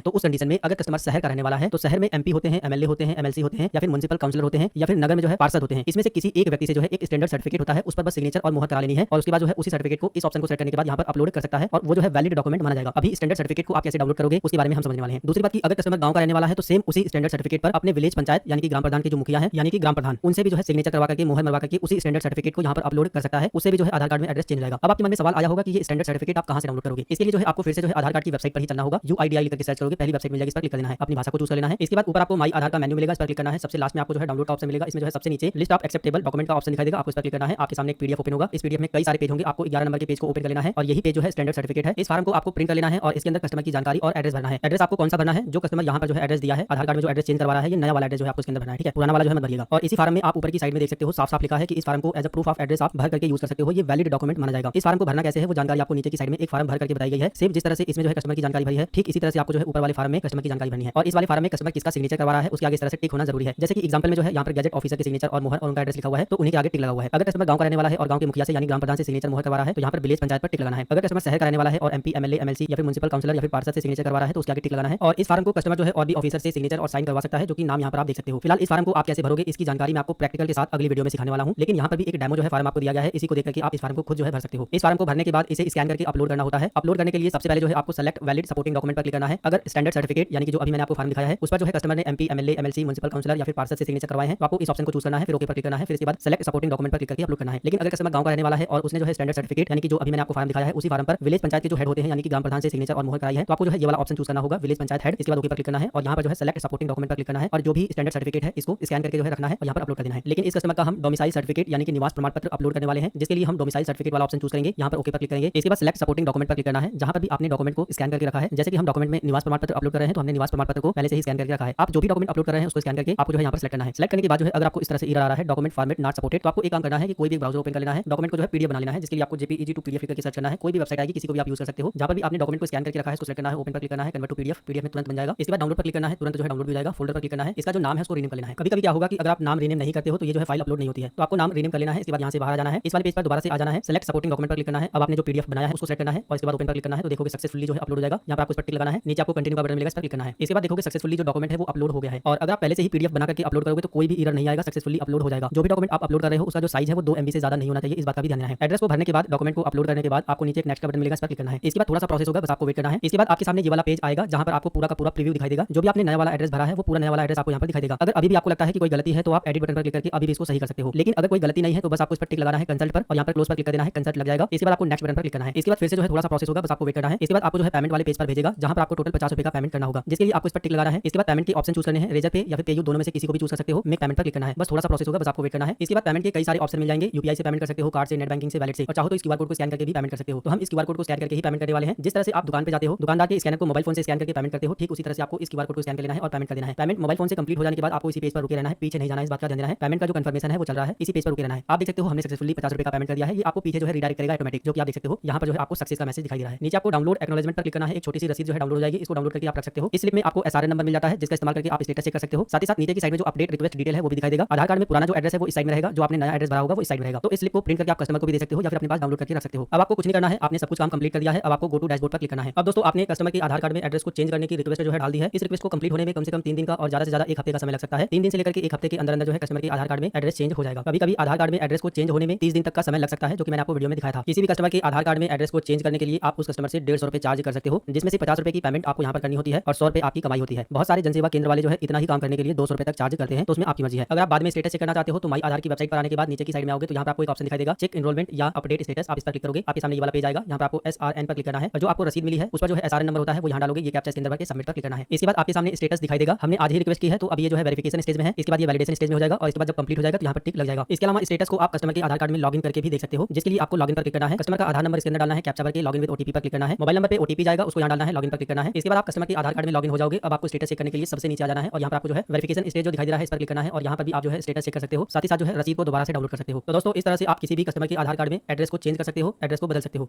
तो उस कंडीशन में अगर कस्टमर शहर का रहने वाला है तो शहर में एमपी होते हैं, एमएलए होते हैं, एमएलसी होते हैं या फिर म्युनिसिपल काउंसिलर होते हैं या फिर नगर में जो है पार्षद होते हैं। इसमें से किसी एक व्यक्ति से जो है एक स्टैंडर्ड सर्टिफिकेट होता है, उस पर बस सिग्नेचर और मुहर करा लेनी है और उसके बाद जो है उसी सर्टिफिकेट को इस ऑप्शन को सेलेक्ट करने के बाद यहाँ पर अपलोड कर सकता है और वो जो है वैलिड डॉक्यूमेंट माना जाएगा। अभी स्टैंडर्ड सर्टिफिकेट को आप कैसे डाउनलोड करोगे उसके बारे में हम समझने वाले हैं। दूसरी बात की अगर कस्टमर गांव का रहने वाला है तो सेम उसी स्टैंडर्ड सर्टिफिकेट पर अपने विलेज पंचायत यानी कि ग्राम प्रधान के जो मुखिया है यानी कि ग्राम प्रधान उनसे भी जो है सिग्नेचर करवा करके मुहर मरवा करके उसी स्टैंडर्ड सर्टिफिकेट को यहाँ पर अपलोड कर सकता है। उससे भी जो है आधार कार्ड में एड्रेस चेंज हो जाएगा। अब आपके मन में सवाल आया होगा कि ये स्टैंडर्ड सर्टिफिकेट आप कहां से डाउनलोड करोगे। इसके लिए जो है आपको फिर से जो है आधार कार्ड की वेबसाइट पर ही चलना होगा। UIDI लिख करके सर्च करोगे, पहली वेबसाइट मिल जाएगी, इस पर क्लिक कर देना है, अपनी भाषा को चूज कर लेना है। इसके बाद ऊपर आपको माई आधार का मेन्यू मिलेगा, इस पर क्लिक करना है। सबसे लास्ट में आपको जो है डाउनलोड का ऑप्शन मिलेगा, इसमें जो है सबसे नीचे लिस्ट ऑफ एक्सेप्टेबल डॉक्यूमेंट का ऑप्शन दिखाई देगा, आपको इस पर क्लिक करना है। आपके सामने एक पीडीएफ ओपन होगा, इस पीडीएफ में कई सारे पेज होंगे, आपको 11 नंबर के पेज को ओपन कर लेना है और यही पेज जो है स्टैंडर्ड सर्टिफिकेट है। इस फॉर्म को आपको प्रिंट कर लेना है और इसके अंदर कस्टमर की जानकारी और एड्रेस भरना है। एड्रेस आपको कौन सा भरना है, जो कस्टमर यहाँ पर जो है एड्रेस दिया है आधार कार्ड में जो एड्रेस चेंज करवा रहा है, ये नया वाला एड्रेस जो है आपको इसके अंदर भरना है, ठीक है, पुराना वाला जो है मत भरिएगा। और इसी फॉर्म में आप ऊपर की साइड में देख सकते हो साफ साफ लिखा है कि इस फॉर्म को as a proof of address आप भर करके यूज कर सकते हो, ये वैलिड डॉक्यूमेंट माना जाएगा। इस फॉर्म को भरना कैसे है वो जानकारी आपको नीचे की साइड में एक फॉर्म भर करके बताई गई है। सेम जिस तरह से इसमें जो है कस्टमर की जानकारी भरी है, ठीक इसी तरह से आपको जो है ऊपर वाले फॉर्म में कस्टमर की जानकारी भरनी है और इस वाले फॉर्म में कस्टमर किसका सिग्नेचर करवा रहा है उसके आगे इस तरह से टिक होना जरूरी है। जैसे कि एग्जांपल में जो है यहाँ पर गैजेट ऑफिसर के सिग्नेचर और मुहर और उनका एड्रेस लिखा हुआ है तो उन्हीं के आगे टिक लगा हुआ है। अगर कस्टमर गांव का रहने वाला है और गांव के मुखिया से यानी ग्राम प्रधान से सिग्नेचर मुहर करवा रहा है तो यहाँ पर विलेज पंचायत पर टिक लगाना है। अगर कस्टमर शहर का रहने वाला है और MP MLA MLC या फिर म्युनिसिपल काउंसिलर या फिर पार्षद से सिग्नेचर करवा रहा है तो उसके आगे टिक लगाना है और इस फॉर्म को कस्टमर जो है और भी ऑफिसर से सिग्नेचर और साइन करवा सकता है, जो कि नाम यहाँ पर आप देख सकते हो। फिलहाल इस फॉर्म को आप कैसे भरोगे इसकी जानकारी मैं आपको प्रैक्टिकल के साथ अगली वीडियो में सिखाने वाला हूँ, लेकिन यहाँ पर भी एक डेमो जो है फॉर्म आपको दिया गया है, इसी को देख करके आप इस फॉर्म को खुद जो है भर सकते हो। इस फॉर्म को भरने के बाद इसे स्कैन करके अपलोड करना होता है। अपलोड करने के लिए सबसे पहले जो है आपको सेलेक्ट वैलिड सपोर्टिंग डॉक्यूमेंट पर क्लिक करना है। अगर स्टैंडर्ड सर्टिफिकेट यानी कि जो अभी मैंने आपको फॉर्म दिखाया है उस पर जो है कस्टमर ने MP MLA MLC municipal councillor या फिर पार्षद से सिग्नेचर करवाए हैं तो आपको इस ऑप्शन को चूज करना है, फिर ओके पर क्लिक करना है, फिर इसके बाद सेलेक्ट सपोर्टिंग डॉक्यूमेंट पर क्लिक करके अपलोड करना है। लेकिन अगर कस्टमर गांव का रहने वाला है और उसने जो है स्टैंडर्ड सर्टिफिकेट यानी कि जो अभी मैंने आपको फॉर्म दिखाया है उसी फॉर्म पर विलेज पंचायत के जो हेड होते हैं यानी कि ग्राम प्रधान से सिग्नेचर और मुहर कराई है तो आपको जो है ये वाला ऑप्शन चूज करना होगा, विलेज पंचायत हेड। इसके बाद ओके पर क्लिक करना है और यहाँ पर जो है सेलेक्ट सपोर्टिंग डॉक्यूमेंट पर क्लिक करना है और जो भी स्टैंडर्ड सर्टिफिकेट है इसको स्कैन करके जो है रखना है और यहाँ पर अपलोड कर देना है। लेकिन इस कस्टमर का हम डोमिसाइल सर्टिफिकेट यानी कि निवास प्रमाण पत्र अपलोड करने वाले हैं, जिसके लिए हम डोमिसाइल सर्टिफिकेट वाला ऑप्शन चूज करेंगे, यहाँ पर ओके पर क्लिक करेंगे। इसके बाद सेलेक्ट सपोर्टिंग डॉक्यूमेंट पर क्लिक करना है, जहाँ पर भी आपने डॉक्यूमेंट को स्कैन करके रखा है। जैसे कि हम डॉक्यूमेंट में निवास प्रमाण पत्र अपलोड कर रहे हैं तो हमने निवास प्रमाण पत्र को पहले से ही स्कैन करके रखा है। आप जो भी डॉक्यूमेंट अपलोड कर रहे हैं उसको स्कैन करके आपको जो है यहाँ पर सेलेक्ट करना है। सेलेक्ट करने के बाद जो है अगर आपको इस तरह से एरर आ रहा है डॉक्यूमेंट फॉर्मेट नॉट सपोर्टेड तो आपको एक काम करना है कि कोई भी ब्राउजर ओपन कर लेना है, डॉक्यूमेंट को जो है PDF बना लेना है, जिसके लिए आपको JPEG टू PDF करके सर्च करना है। कोई भी वेबसाइट आएगी किसी को भी आप यूज कर सकते हो, जहाँ पर भी आपने डॉक्यूमेंट को स्कैन करके रखा है उसको सेलेक्ट करना है, ओपन पर क्लिक करना है, कन्वर्ट टू PDF में तुरंत बन जाएगा। इसके बाद डाउनलोड पर क्लिक करना है, तुरंत जो है डाउनलोड हो जाएगा। फोल्डर पर क्लिक करना है, इसका जो नाम है उसको रीनेम कर लेना है। कभी कभी क्या होगा कि अगर आप नाम रीनेम नहीं करते हो तो ये जो है फाइल अपलोड नहीं होती है, तो आपको नाम रीनेम कर लेना है। इसके बाद यहाँ से बाहर आ जाना है, इस वाले पेज पर दोबारा से आ जाना है, सेलेक्ट सपोर्टिंग डॉक्यूमेंट पर क्लिक करना है। अब आपने जो PDF बनाया है उसको सेलेक्ट करना है और इसके बाद ओपन पर क्लिक करना है तो देखोगे सक्सेसफुली जो है अपलोड हो जाएगा। यहाँ पर आपको इस पर टिक लगाना है, नीचे आपको कंटिन्यू का बटन मिलेगा, इस पर क्लिक करना है। इसके बाद देखोगे सक्सेसफुली जो डॉक्यूमेंट है वो अपलोड हो गया है और अगर आप पहले से ही PDF बना करके अपलोड करोगे तो कोई भी एरर नहीं आएगा, सक्सेसफुली अपलोड हो जाएगा। जो भी डॉक्यूमेंट आप अपलोड कर रहे हो उसका जो साइज है वो 2 MB से ज्यादा नहीं होना चाहिए, इस बात का भी ध्यान रखना है। एड्रेस को भरने के बाद डॉक्यूमेंट को अपलोड करने के बाद आपको नीचे एक नेक्स्ट का बटन मिलेगा, इस पर क्लिक करना है। इसके बाद थोड़ा सा प्रोसेस होगा, बस आपको वेट करना है। इसके बाद आपके सामने ये वाला पेज आएगा जहाँ पर आपको पूरा का पूरा प्रीव्यू दिखाई देगा। जो भी आपने नया वाला एड्रेस भरा है वो पूरा नया वाला एड्रेस आपको यहाँ पर दिखाई देगा। अगर अभी भी आपको लगता है कि कोई गलती है तो आप एडिट बटन पर क्लिक करके अभी भी इसको सही कर सकते हो, लेकिन अगर कोई गलती नहीं है तो बस आपको इस पर टिक लगाना है कंसल्ट पर और यहाँ पर क्लोज पर क्लिक कर देना है, कंसल्ट लग जाएगा। इसके बाद आपको नेक्स्ट बटन पर क्लिक करना है। इसके बाद फिर से जो है थोड़ा सा प्रोसेस होगा, बस आपको वेट करना है। इसके बाद आपको जो है पेमेंट वाले पेज पर भेजेगा जहाँ पर आपको टोटल 50 रुपए का पेमेंट करना होगा, जिसके लिए आपको इस पर टिक लगाना है। इसके बाद पेमेंट के ऑप्शन चूज करने हैं, रेजर पे या फिर पेयू, दोनों में से किसी को भी चूज कर सकते हो। मेक पेमेंट पर क्लिक करना है, बस थोड़ा सा प्रोसेस होगा, बस आपको वेट करना है। इसके बाद पेमेंट के कई सारे ऑप्शन मिल जाएंगे, UPI से पेमेंट कर सकते हो, कार्ड से, नेट बैंकिंग से, वैलेट से, और चाहो तो इस QR कोड को स्कैन करके भी पेमेंट कर सकते हो। तो हम इस QR कोड को स्कैन करके ही पेमेंट करने वाले हैं। जिस तरह से आप दुकान पे जाते हो, दुकानदार के स्कैनर को मोबाइल फोन से स्कैन करके पेमेंट करते हो, ठीक उसी तरह से आपको इस QR कोड को स्कैन कर लेना है और पेमेंट कर देना है। पेमेंट मोबाइल फोन से कंप्लीट हो जाने के बाद आपको इसी पेज पर रुके रहना है, पीछे नहीं जाना है, इस बात का ध्यान देना है। पेमेंट का जो कंफर्मेशन है वो चल रहा है, इसी पेज पर रुके रहना है। आप देख सकते हो हमने सक्सेसफुली 50 रुपए का पेमेंट कर दिया है। ये आपको पीछे जो है रिडायरेक्ट करेगा ऑटोमेटिक, जो कि आप देख सकते हो यहाँ पर जो है आपको सक्सेस का मैसेज दिखाई दे रहा है। नीचे आपको डाउनलोड एक्नॉलेजमेंट पर क्लिक करना है, एक छोटी सी रसीद जो है डाउनलोड हो जाएगी, इसको डाउनलोड करके आप रख सकते हो। इस स्लिप में आपको SRN नंबर मिल जाता है जिसका इस्तेमाल करके आप स्टेटस चेक कर सकते हो। साथ ही साथ नीचे की साइड में जो अपडेट रिक्वेस्ट डिटेल है वो भी दिखाई देगा। आधार कार्ड में पुराना जो एड्रेस है वो इस साइड में रहेगा, जो आपने नया एड्रेस भरा होगा वो इस साइड में रहेगा। तो इस स्लिप को प्रिंट करके आप कस्टमर को भी दे सकते हो या फिर अपने पास डाउनलोड करके रख सकते हो। अब आपको कुछ नहीं करना है, आपने सब कुछ काम कंप्लीट कर दिया है। अब आपको गो टू डैशबोर्ड पर क्लिक करना है। अब दोस्तों आपने कस्टमर के आधार कार्ड में एड्रेस को चेंज करने की रिक्वेस्ट जो है डाल दी है। इस रिक्वेस्ट को कंप्लीट होने में कम से कम 3 दिन का और ज्यादा से ज्यादा 1 हफ्ते का समय लग सकता है। 3 दिन से लेकर के 1 हफ्ते के अंदर अंदर जो है कस्टमर के आधार कार्ड में एड्रेस चेंज हो जाएगा। कभी कभी आधार कार्ड में एड्रेस को चेंज होने में 30 दिन तक का समय लग सकता है, जो कि मैंने आपको वीडियो में दिखाया था। किसी भी कस्टमर के आधार कार्ड में एड्रेस को चेंज करने के लिए आप उस कस्टमर से 150 रुपए चार्ज कर सकते हो, जिसमें से 50 रुपए की पेमेंट आपको यहाँ पर करनी होती है और 100 रुपए आपकी कमाई होती है। बहुत सारे जनसेवा केंद्र वाले जो है इतना ही काम करने के लिए 200 रुपए तक चार्ज करते हैं, तो उसमें आपकी मर्जी है। अगर आप बाद में स्टेटस चेक करना चाहते हो तो माई आधार की वेबसाइट पर आने के बाद नीचे की साइड में आओगे तो यहाँ पर आपको एक ऑप्शन दिखाई देगा, चेक एनरोलमेंट या अपडेट स्टेटस। आप इस पर क्लिक करोगे, आपके सामने ये वाला पेज आएगा, यहाँ पर आपको SRN पर क्लिक करना है और जो आपको रसीद मिली है उस पर जो है SRN नंबर होता है वो यहाँ डालोगे, ये कैप्चा इसके अंदर भर के सबमिट पर क्लिक करना है। इसके बाद आपके सामने स्टेटस दिखाई देगा, हमने आज ही रिक्वेस्ट की है तो अब ये जो है वेरिफिकेशन स्टेज में है। इसके बाद ये वैलिडेशन स्टेज में हो जाएगा और इसके बाद जब कंप्लीट हो जाएगा तो यहाँ पर टिक लग जाएगा। इसके अलावा स्टेटस को आप कस्टमर के आधार कार्ड में लॉगिन करके भी देख सकते हो, जिसके लिए आपको लॉगिन पर क्लिक करना है। कस्टमर का आधार नंबर इसके अंदर डालना है, कैप्चा भर के लॉगिन विद OTP पर क्लिक करना है। मोबाइल नंबर पे OTP जाएगा, उसको यहाँ डालना है, लॉगिन पर क्लिक करना है। इसके बाद आप कस्टमर के आधार कार्ड में लॉगिन हो जाओगे। अब आपको स्टेटस चेक करने के लिए सबसे नीचे आ जाना है और यहाँ पर आपको जो है वेरिफिकेशन स्टेज जो दिखाई दे रहा है इस पर क्लिक करना है और यहाँ पर भी आप जो है स्टेटस चेक कर सकते हो। साथ ही साथ जो है रसीद को दोबारा से डाउनलोड कर सकते हो। तो दोस्तों इस तरह से आप किसी भी कस्टमर के आधार कार्ड में एड्रेस को चेंज कर सकते हो, एड्रेस को बदल सकते हो।